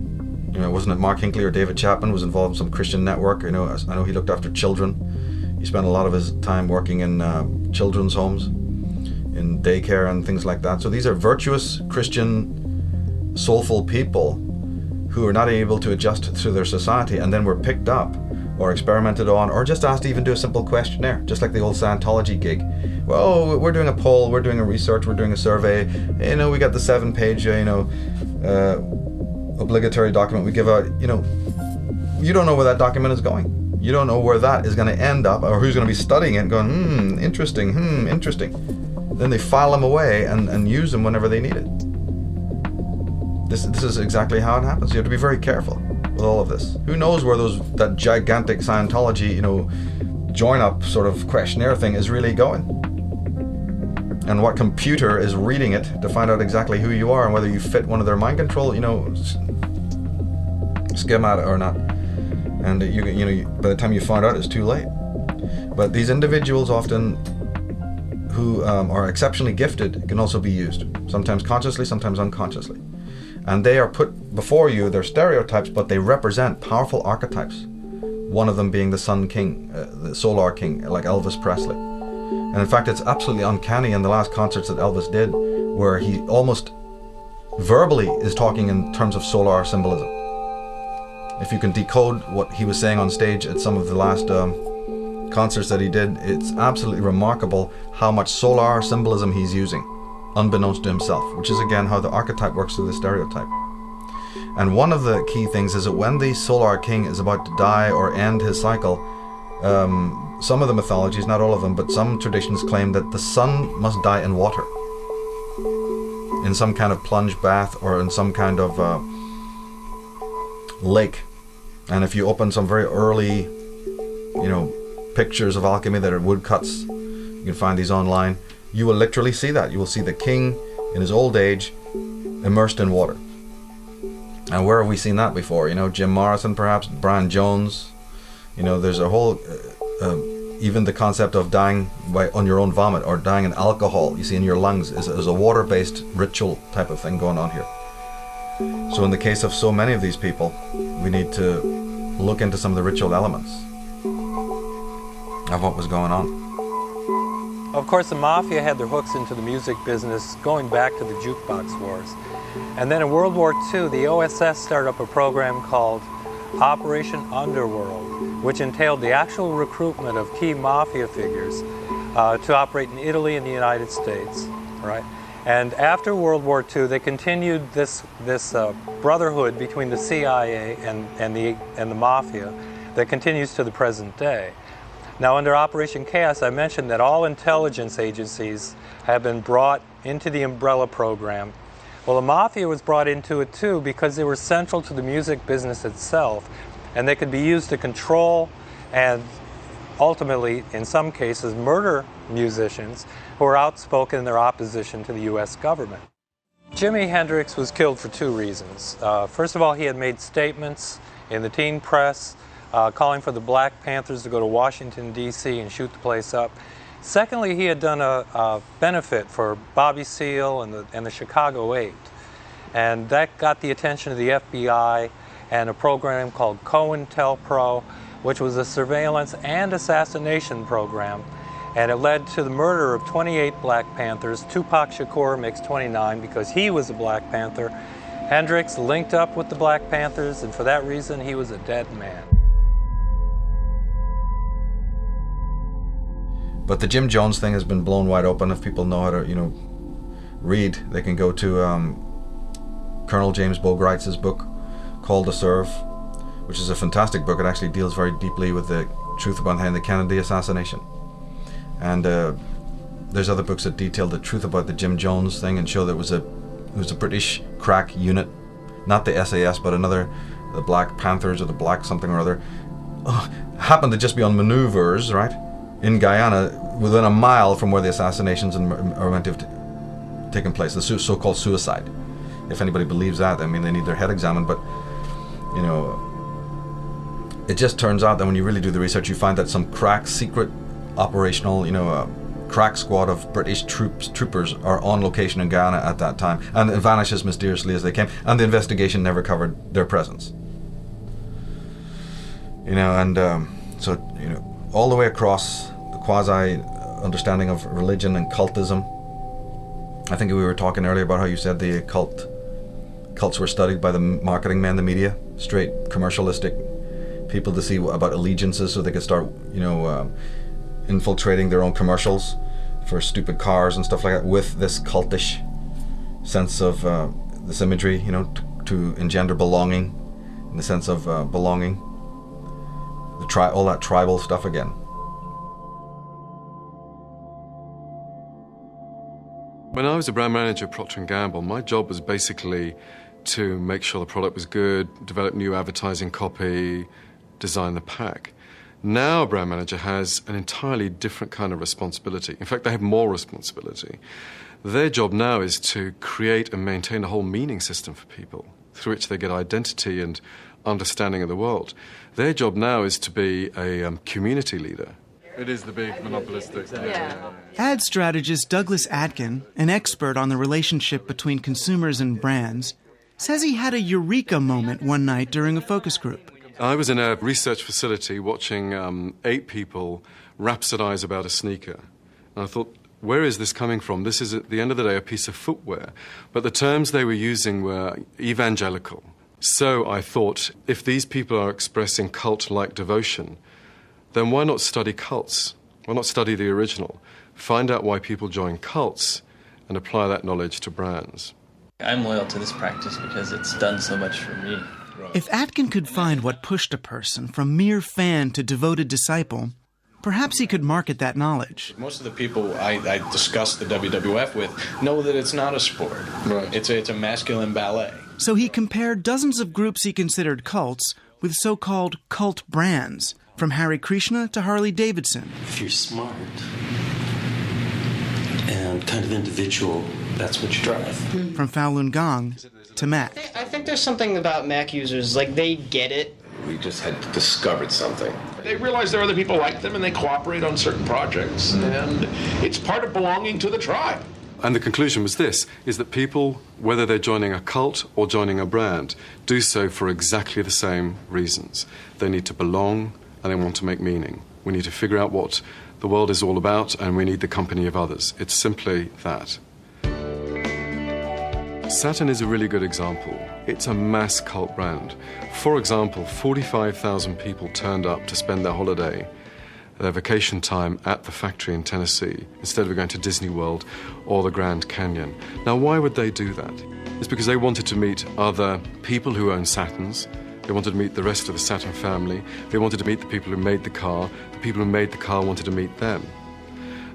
Wasn't it Mark Hinckley or David Chapman was involved in some Christian network? I know he looked after children. He spent a lot of his time working in children's homes, in daycare and things like that. So these are virtuous Christian, soulful people who are not able to adjust to their society, and then were picked up or experimented on, or just asked to even do a simple questionnaire, just like the old Scientology gig. Well, we're doing a poll, we're doing a research, we're doing a survey. We got the 7-page, obligatory document we give out. You don't know where that document is going. You don't know where that is going to end up, or who's going to be studying it and going, interesting. Then they file them away and use them whenever they need it. This is exactly how it happens. You have to be very careful with all of this. Who knows where that gigantic Scientology, join-up sort of questionnaire thing is really going, and what computer is reading it to find out exactly who you are and whether you fit one of their mind control, schema or not. And by the time you find out, it's too late. But these individuals often who are exceptionally gifted can also be used, sometimes consciously, sometimes unconsciously. And they are put before you, they're stereotypes, but they represent powerful archetypes. One of them being the Sun King, the Solar King, like Elvis Presley. And in fact, it's absolutely uncanny in the last concerts that Elvis did, where he almost verbally is talking in terms of solar symbolism. If you can decode what he was saying on stage at some of the last concerts that he did, it's absolutely remarkable how much solar symbolism he's using, unbeknownst to himself, which is again how the archetype works through the stereotype. And one of the key things is that when the Solar King is about to die or end his cycle, some of the mythologies, not all of them, but some traditions claim that the sun must die in water, in some kind of plunge bath or in some kind of lake. And if you open some very early, pictures of alchemy that are woodcuts, you can find these online, you will literally see that. You will see the king in his old age immersed in water. And where have we seen that before? Jim Morrison perhaps, Brian Jones. There's a whole even the concept of dying on your own vomit or dying in alcohol, you see, in your lungs, is a water-based ritual type of thing going on here. So in the case of so many of these people, we need to look into some of the ritual elements of what was going on. Of course, the Mafia had their hooks into the music business going back to the jukebox wars. And then in World War II, the OSS started up a program called Operation Underworld, which entailed the actual recruitment of key Mafia figures to operate in Italy and the United States, right? And after World War II, they continued this brotherhood between the CIA and the Mafia that continues to the present day. Now, under Operation Chaos, I mentioned that all intelligence agencies have been brought into the umbrella program. Well, the Mafia was brought into it too because they were central to the music business itself, and they could be used to control and ultimately, in some cases, murder musicians who are outspoken in their opposition to the U.S. government. Jimi Hendrix was killed for two reasons. First of all, he had made statements in the teen press calling for the Black Panthers to go to Washington, D.C. and shoot the place up. Secondly, he had done a benefit for Bobby Seale and the Chicago 8. And that got the attention of the FBI and a program called COINTELPRO, which was a surveillance and assassination program. And it led to the murder of 28 Black Panthers. Tupac Shakur makes 29 because he was a Black Panther. Hendrix linked up with the Black Panthers, and for that reason, he was a dead man. But the Jim Jones thing has been blown wide open. If people know how to, read, they can go to Colonel James Bogart's book, Call to Serve, which is a fantastic book. It actually deals very deeply with the truth behind the Kennedy assassination. And there's other books that detail the truth about the Jim Jones thing and show that it was a British crack unit, not the SAS, but the Black Panthers or the Black something or other, happened to just be on maneuvers, right, in Guyana, within a mile from where the assassinations are meant to have taken place, the so-called suicide. If anybody believes that, I mean, they need their head examined, but, it just turns out that when you really do the research, you find that some crack secret operational, crack squad of British troopers are on location in Guyana at that time, and it vanished as mysteriously as they came, and the investigation never covered their presence. All the way across the quasi-understanding of religion and cultism. I think we were talking earlier about how you said the cults were studied by the marketing men, the media, straight commercialistic people to see about allegiances so they could start, infiltrating their own commercials for stupid cars and stuff like that with this cultish sense of this imagery, to engender belonging, in the sense of belonging. All that tribal stuff again. When I was a brand manager at Procter & Gamble, my job was basically to make sure the product was good, develop new advertising copy, design the pack. Now a brand manager has an entirely different kind of responsibility. In fact, they have more responsibility. Their job now is to create and maintain a whole meaning system for people, through which they get identity and understanding of the world. Their job now is to be a community leader. It is the big monopolistic. Ad strategist Douglas Atkin, an expert on the relationship between consumers and brands, says he had a eureka moment one night during a focus group. I was in a research facility watching 8 people rhapsodize about a sneaker. And I thought, where is this coming from? This is, at the end of the day, a piece of footwear. But the terms they were using were evangelical. So I thought, if these people are expressing cult-like devotion, then why not study cults? Why not study the original? Find out why people join cults and apply that knowledge to brands. I'm loyal to this practice because it's done so much for me. If Atkin could find what pushed a person from mere fan to devoted disciple, perhaps he could market that knowledge. Most of the people I discuss the WWF with know that it's not a sport. Right. It's a masculine ballet. So he compared dozens of groups he considered cults with so-called cult brands, from Hare Krishna to Harley Davidson. If you're smart and kind of individual, that's what you drive. From Falun Gong to Mac. I think there's something about Mac users, like they get it. we just had discovered something. They realize there are other people like them and they cooperate on certain projects. And it's part of belonging to the tribe. And the conclusion was this, is that people, whether they're joining a cult or joining a brand, do so for exactly the same reasons. They need to belong and they want to make meaning. We need to figure out what the world is all about and we need the company of others. It's simply that. Saturn is a really good example. It's a mass cult brand. For example, 45,000 people turned up to spend their holiday, their vacation time at the factory in Tennessee, instead of going to Disney World or the Grand Canyon. Now, why would they do that? It's because they wanted to meet other people who own Saturns. They wanted to meet the rest of the Saturn family. They wanted to meet the people who made the car. The people who made the car wanted to meet them.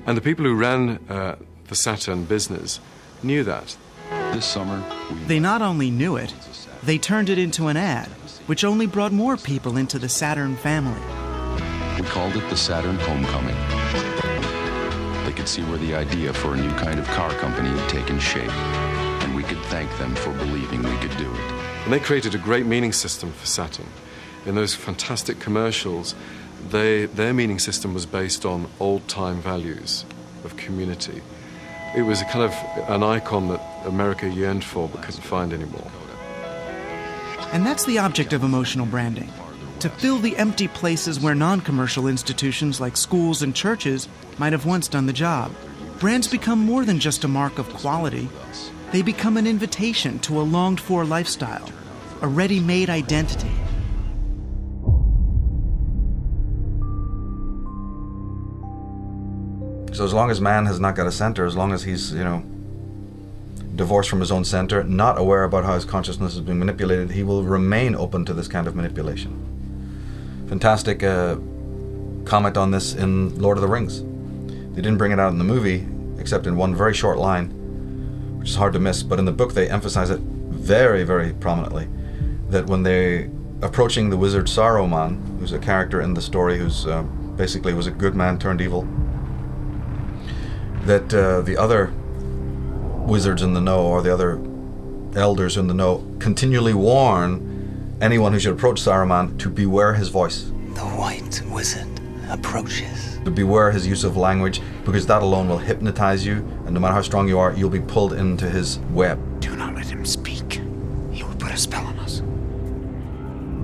And the people who ran the Saturn business knew that. This summer, they not only knew it, they turned it into an ad, which only brought more people into the Saturn family. We called it the Saturn Homecoming. They could see where the idea for a new kind of car company had taken shape, and we could thank them for believing we could do it. And they created a great meaning system for Saturn. In those fantastic commercials, their meaning system was based on old-time values of community. It was a kind of an icon that America yearned for but couldn't find anymore. And that's the object of emotional branding, to fill the empty places where non-commercial institutions like schools and churches might have once done the job. Brands become more than just a mark of quality. They become an invitation to a longed-for lifestyle, a ready-made identity. So as long as man has not got a center, as long as he's, divorced from his own center, not aware about how his consciousness is being manipulated, he will remain open to this kind of manipulation. Fantastic comment on this in Lord of the Rings. They didn't bring it out in the movie, except in one very short line, which is hard to miss, but in the book they emphasize it very, very prominently, that when they approaching the wizard Saruman, who's a character in the story who's basically was a good man turned evil, that the other wizards in the know, or the other elders in the know, continually warn anyone who should approach Saruman to beware his voice. The white wizard approaches. To beware his use of language, because that alone will hypnotize you, and no matter how strong you are, you'll be pulled into his web. Do not let him speak. He will put a spell on us.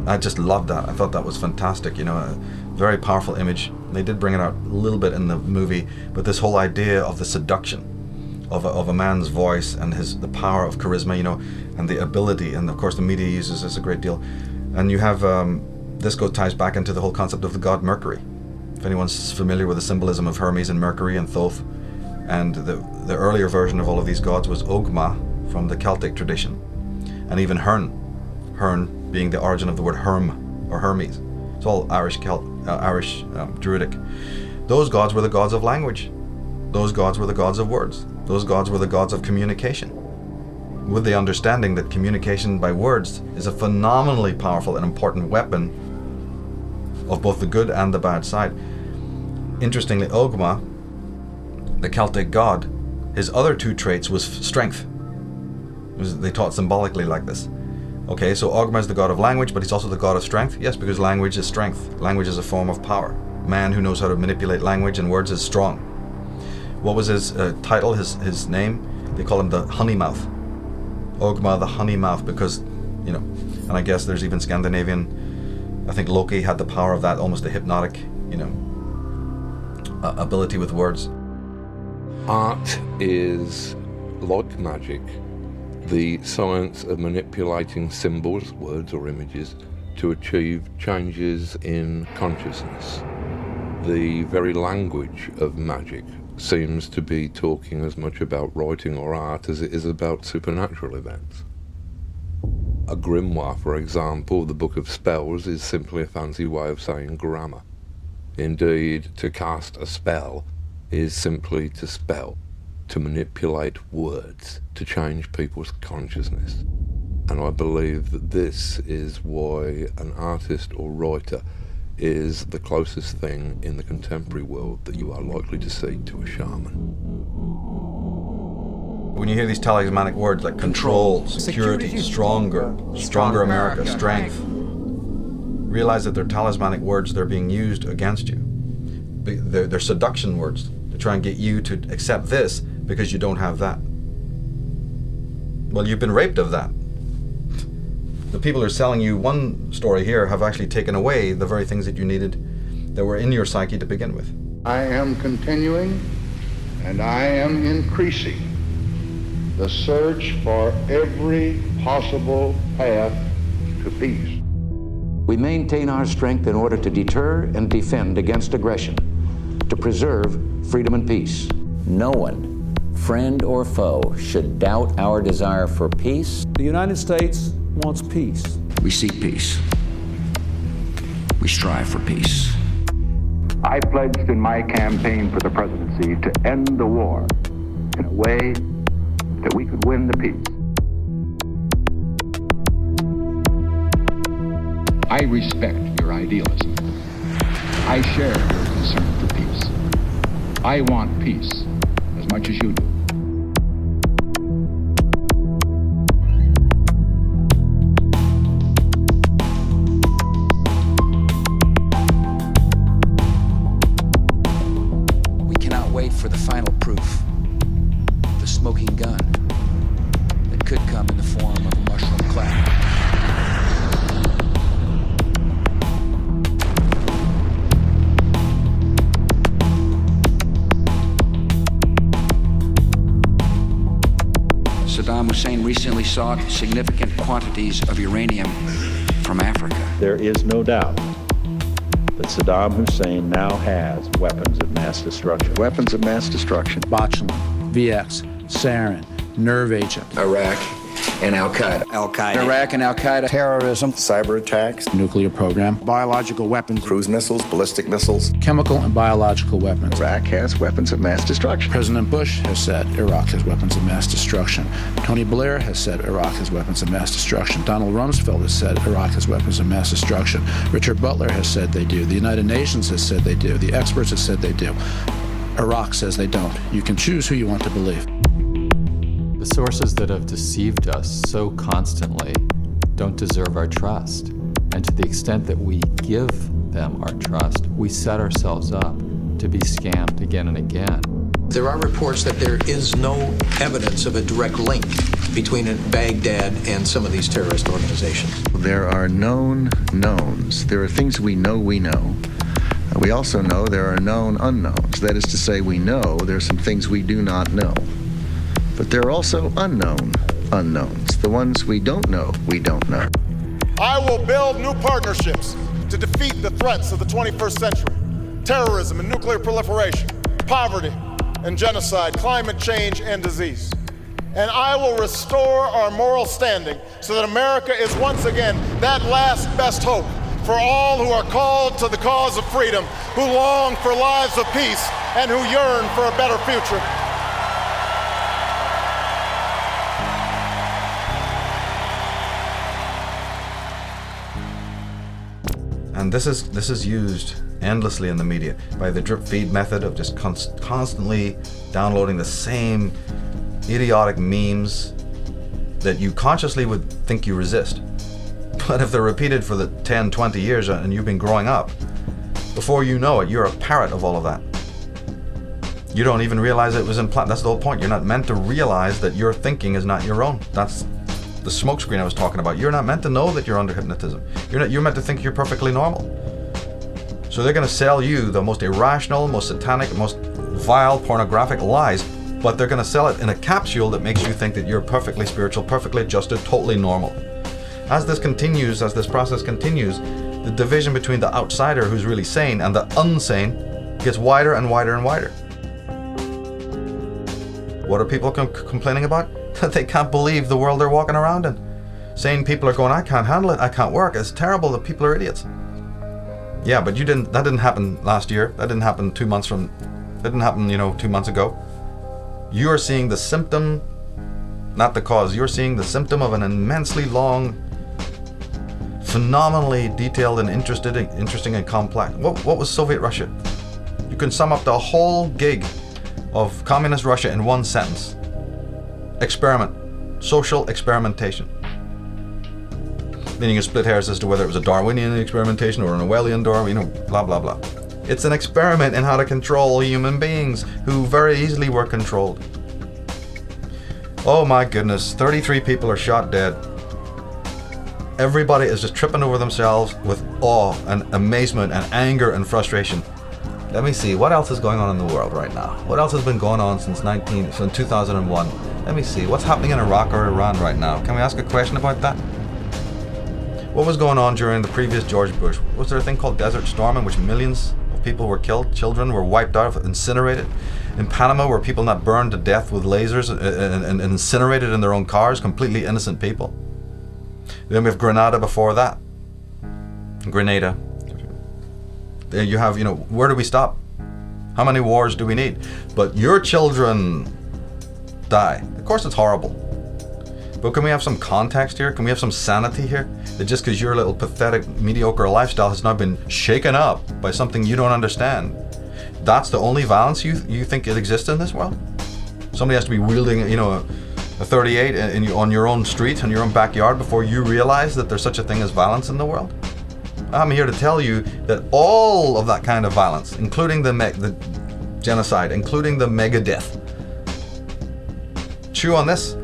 I just loved that. I thought that was fantastic, a very powerful image. They did bring it out a little bit in the movie, but this whole idea of the seduction of a man's voice and the power of charisma, and the ability, and of course the media uses this a great deal. And you have, this ties back into the whole concept of the god Mercury. If anyone's familiar with the symbolism of Hermes and Mercury and Thoth, and the earlier version of all of these gods was Ogma from the Celtic tradition, and even Hern being the origin of the word Herm or Hermes. It's all Irish Druidic. Those gods were the gods of language. Those gods were the gods of words. Those gods were the gods of communication, with the understanding that communication by words is a phenomenally powerful and important weapon of both the good and the bad side. Interestingly, Ogma, the Celtic god, his other two traits was strength. They taught symbolically like this. Okay, so Ogma is the god of language, but he's also the god of strength? Yes, because language is strength. Language is a form of power. Man who knows how to manipulate language and words is strong. What was his title, his name? They call him the Honey Mouth. Ogma the Honey Mouth, because, and I guess there's even Scandinavian, I think Loki had the power of that, almost a hypnotic, ability with words. Art is like magic, the science of manipulating symbols, words or images, to achieve changes in consciousness. The very language of magic seems to be talking as much about writing or art as it is about supernatural events. A grimoire, for example, the Book of Spells, is simply a fancy way of saying grammar. Indeed, to cast a spell is simply to spell, to manipulate words, to change people's consciousness. And I believe that this is why an artist or writer is the closest thing in the contemporary world that you are likely to see to a shaman. When you hear these talismanic words like control, security, stronger America, strength, realize that they're talismanic words, they're being used against you. They're seduction words to try and get you to accept this because you don't have that. Well, you've been raped of that. The people who are selling you one story here have actually taken away the very things that you needed that were in your psyche to begin with. I am continuing and I am increasing the search for every possible path to peace. We maintain our strength in order to deter and defend against aggression, to preserve freedom and peace. No one, friend or foe, should doubt our desire for peace. The United States wants peace. We seek peace. We strive for peace. I pledged in my campaign for the presidency to end the war in a way that we could win the peace. I respect your idealism. I share your concern for peace. I want peace as much as you do. We cannot wait for the final proof, the smoking gun that could come in the form of a mushroom cloud. Saddam Hussein recently sought significant quantities of uranium from Africa. There is no doubt that Saddam Hussein now has weapons of mass destruction. Weapons of mass destruction. Botulinum, VX, sarin, nerve agent. Iraq and Al-Qaeda. Iraq and Al-Qaeda. Terrorism. Cyber attacks. Nuclear program. Biological weapons. Cruise missiles, ballistic missiles. Chemical and biological weapons. Iraq has weapons of mass destruction. President Bush has said Iraq has weapons of mass destruction. Tony Blair has said Iraq has weapons of mass destruction. Donald Rumsfeld has said Iraq has weapons of mass destruction. Richard Butler has said they do. The United Nations has said they do. The experts have said they do. Iraq says they don't. You can choose who you want to believe. The sources that have deceived us so constantly don't deserve our trust. And to the extent that we give them our trust, we set ourselves up to be scammed again and again. There are reports that there is no evidence of a direct link between Baghdad and some of these terrorist organizations. There are known knowns. There are things we know we know. We also know there are known unknowns. That is to say, we know there are some things we do not know. But there are also unknown unknowns. The ones we don't know, we don't know. I will build new partnerships to defeat the threats of the 21st century. Terrorism and nuclear proliferation, poverty and genocide, climate change and disease. And I will restore our moral standing so that America is once again that last best hope for all who are called to the cause of freedom, who long for lives of peace, and who yearn for a better future. And this is used endlessly in the media by the drip feed method of just constantly downloading the same idiotic memes that you consciously would think you resist. But if they're repeated for the 10, 20 years and you've been growing up, before you know it, you're a parrot of all of that. You don't even realize it was implanted. That's the whole point. You're not meant to realize that your thinking is not your own. That's the smokescreen I was talking about. You're not meant to know that you're under hypnotism. You're meant to think you're perfectly normal. So they're going to sell you the most irrational, most satanic, most vile, pornographic lies, but they're going to sell it in a capsule that makes you think that you're perfectly spiritual, perfectly adjusted, totally normal. As this continues, as this process continues, the division between the outsider who's really sane and the unsane gets wider and wider and wider. What are people complaining about? That they can't believe the world they're walking around in. Sane people are going, I can't handle it, I can't work, it's terrible, the people are idiots. Yeah, but that didn't happen last year, that didn't happen 2 months ago. You're seeing the symptom, not the cause. You're seeing the symptom of an immensely long, phenomenally detailed and interesting and complex. What was Soviet Russia? You can sum up the whole gig of communist Russia in one sentence. Experiment. Social experimentation. meaning you split hairs as to whether it was a Darwinian experimentation or an Orwellian Darwin, blah, blah, blah. It's an experiment in how to control human beings who very easily were controlled. Oh my goodness, 33 people are shot dead. Everybody is just tripping over themselves with awe and amazement and anger and frustration. Let me see, what else is going on in the world right now? What else has been going on since 2001? Let me see, what's happening in Iraq or Iran right now? Can we ask a question about that? What was going on during the previous George Bush? Was there a thing called Desert Storm in which millions of people were killed? Children were wiped out, incinerated? In Panama, were people not burned to death with lasers and incinerated in their own cars? Completely innocent people. Then we have Grenada before that. Grenada. There you have, where do we stop? How many wars do we need? But your children die. Of course it's horrible. But can we have some context here? Can we have some sanity here? That just because your little pathetic, mediocre lifestyle has now been shaken up by something you don't understand, that's the only violence you think it exists in this world? Somebody has to be wielding, a 38 on your own street, in your own backyard, before you realize that there's such a thing as violence in the world? I'm here to tell you that all of that kind of violence, including the genocide, including the mega death, chew on this,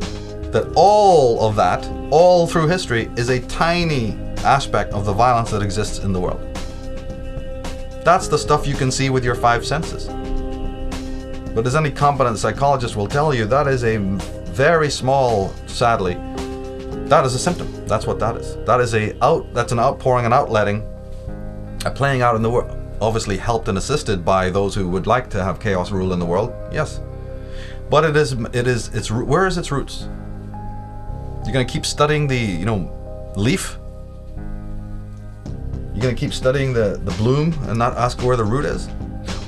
that all of that, all through history, is a tiny aspect of the violence that exists in the world. That's the stuff you can see with your five senses. But as any competent psychologist will tell you, that is a very small, sadly, that is a symptom. That's what that is. That's an outpouring and outletting, a playing out in the world. Obviously helped and assisted by those who would like to have chaos rule in the world, yes. But where is its roots? You're going to keep studying the, leaf? You're going to keep studying the bloom and not ask where the root is?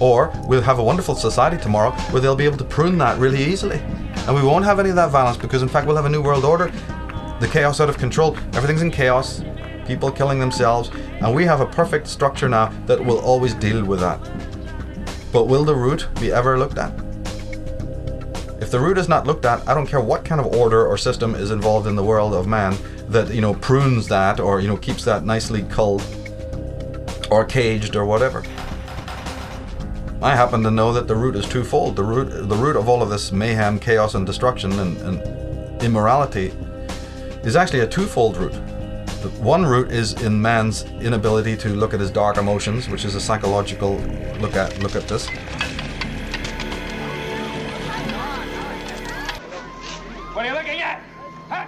Or we'll have a wonderful society tomorrow where they'll be able to prune that really easily. And we won't have any of that violence because, in fact, we'll have a new world order. The chaos out of control. Everything's in chaos. People killing themselves. And we have a perfect structure now that will always deal with that. But will the root be ever looked at? If the root is not looked at, I don't care what kind of order or system is involved in the world of man that, prunes that or, keeps that nicely culled or caged or whatever. I happen to know that the root is twofold. The root of all of this mayhem, chaos, and destruction and immorality is actually a twofold root. The one root is in man's inability to look at his dark emotions, which is a psychological look at this. What are you looking at? Huh?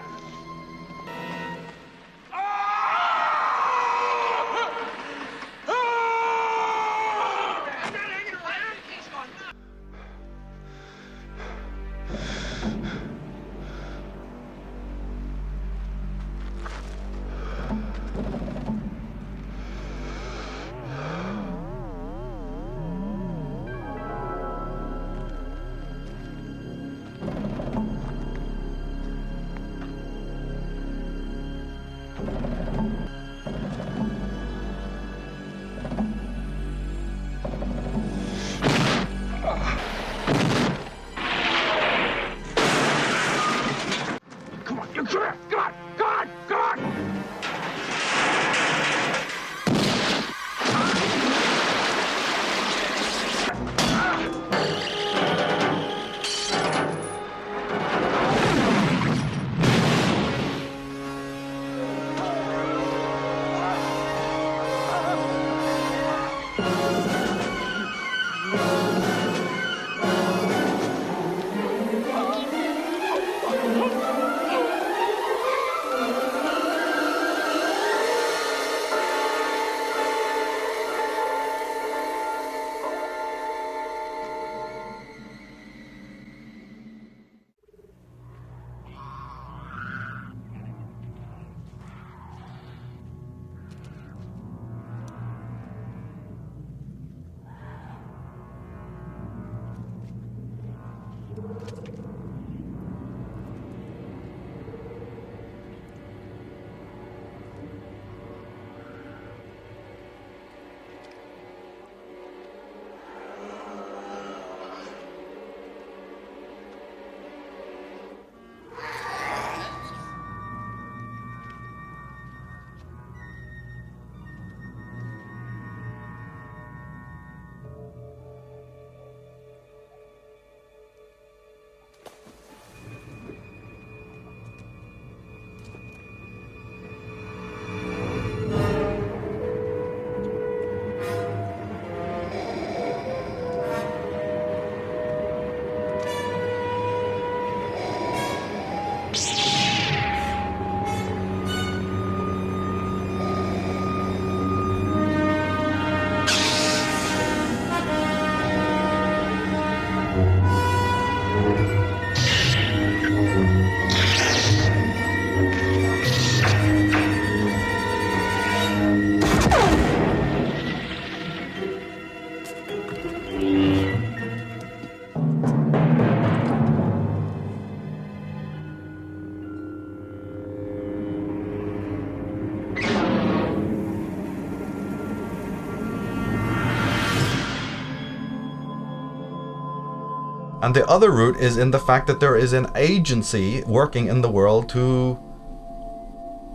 And the other route is in the fact that there is an agency working in the world to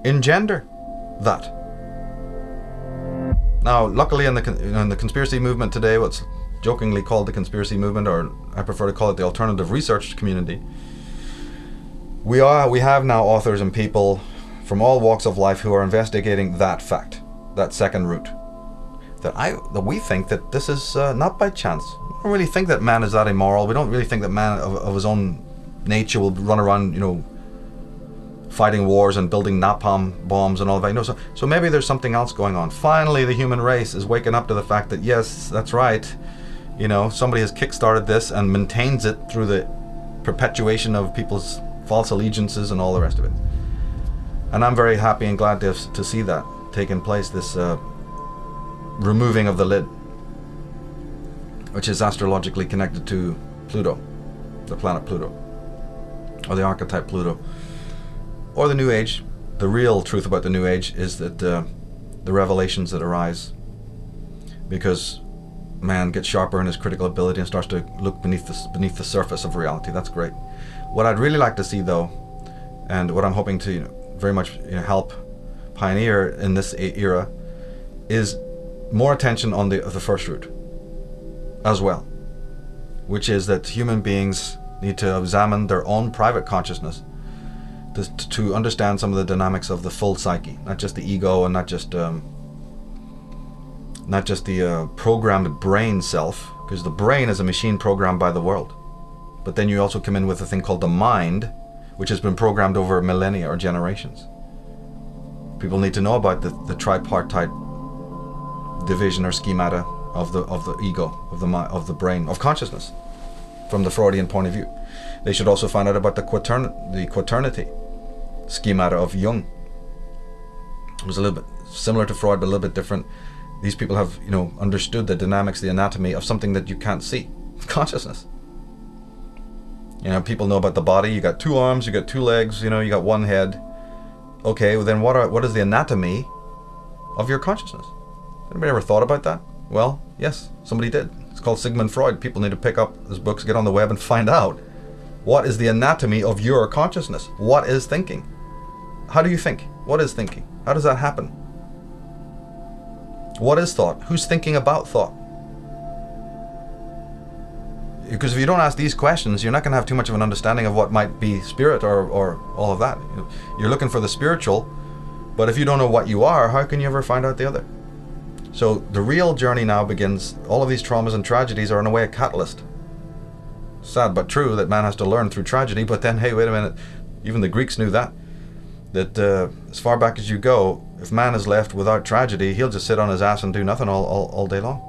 engender that. Now, luckily in the conspiracy movement today, what's jokingly called the conspiracy movement, or I prefer to call it the alternative research community, we have now authors and people from all walks of life who are investigating that fact, that second route. That we think that this is not by chance. We don't really think that man is that immoral. We don't really think that man of his own nature will run around, fighting wars and building napalm bombs and all of that. So maybe there's something else going on. Finally, the human race is waking up to the fact that yes, that's right. Somebody has kickstarted this and maintains it through the perpetuation of people's false allegiances and all the rest of it. And I'm very happy and glad to see that taking place. This removing of the lid, which is astrologically connected to Pluto, the planet Pluto, or the archetype Pluto, or the New Age. The real truth about the New Age is that the revelations that arise because man gets sharper in his critical ability and starts to look beneath the surface of reality. That's great. What I'd really like to see, though, and what I'm hoping to very much help pioneer in this era, is more attention on the first route as well, which is that human beings need to examine their own private consciousness to understand some of the dynamics of the full psyche, not just the ego and not just the programmed brain self, because the brain is a machine programmed by the world. But then you also come in with a thing called the mind, which has been programmed over millennia or generations. People need to know about the tripartite division or schemata of the ego, of the brain, of consciousness, from the Freudian point of view. They should also find out about the quaternity schemata of Jung. It was a little bit similar to Freud, but a little bit different. These people have, understood the dynamics, the anatomy of something that you can't see, consciousness. People know about the body. You got 2 arms, you got 2 legs, you got 1 head. Okay, well then what is the anatomy of your consciousness? Anybody ever thought about that? Well, yes, somebody did. It's called Sigmund Freud. People need to pick up his books, get on the web and find out what is the anatomy of your consciousness. What is thinking? How do you think? What is thinking? How does that happen? What is thought? Who's thinking about thought? Because if you don't ask these questions, you're not going to have too much of an understanding of what might be spirit or all of that. You're looking for the spiritual, but if you don't know what you are, how can you ever find out the other? So the real journey now begins. All of these traumas and tragedies are in a way a catalyst. Sad but true that man has to learn through tragedy, but then, hey, wait a minute, even the Greeks knew that as far back as you go, if man is left without tragedy, he'll just sit on his ass and do nothing all day long.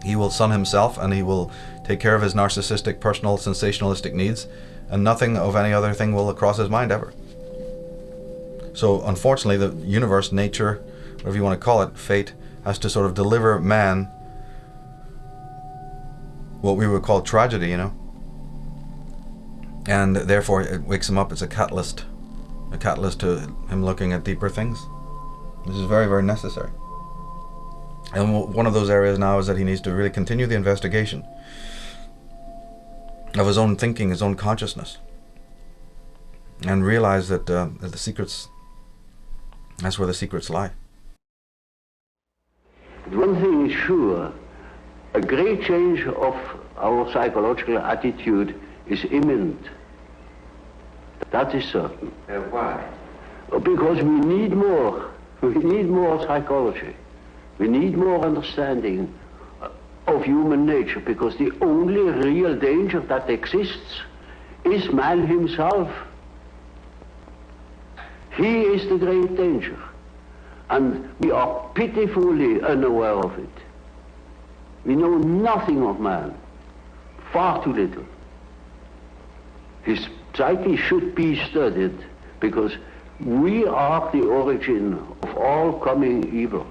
He will sun himself and he will take care of his narcissistic, personal, sensationalistic needs, and nothing of any other thing will cross his mind ever. So unfortunately, the universe, nature, whatever you want to call it, fate, has to sort of deliver man what we would call tragedy, and therefore it wakes him up. It's a catalyst to him looking at deeper things. This is very, very necessary. And one of those areas now is that he needs to really continue the investigation of his own thinking, his own consciousness, and realize that the secrets, that's where the secrets lie. One thing is sure, a great change of our psychological attitude is imminent. That is certain. Why? Because we need more. We need more psychology. We need more understanding of human nature, because the only real danger that exists is man himself. He is the great danger. And we are pitifully unaware of it. We know nothing of man, far too little. His psyche should be studied, because we are the origin of all coming evil.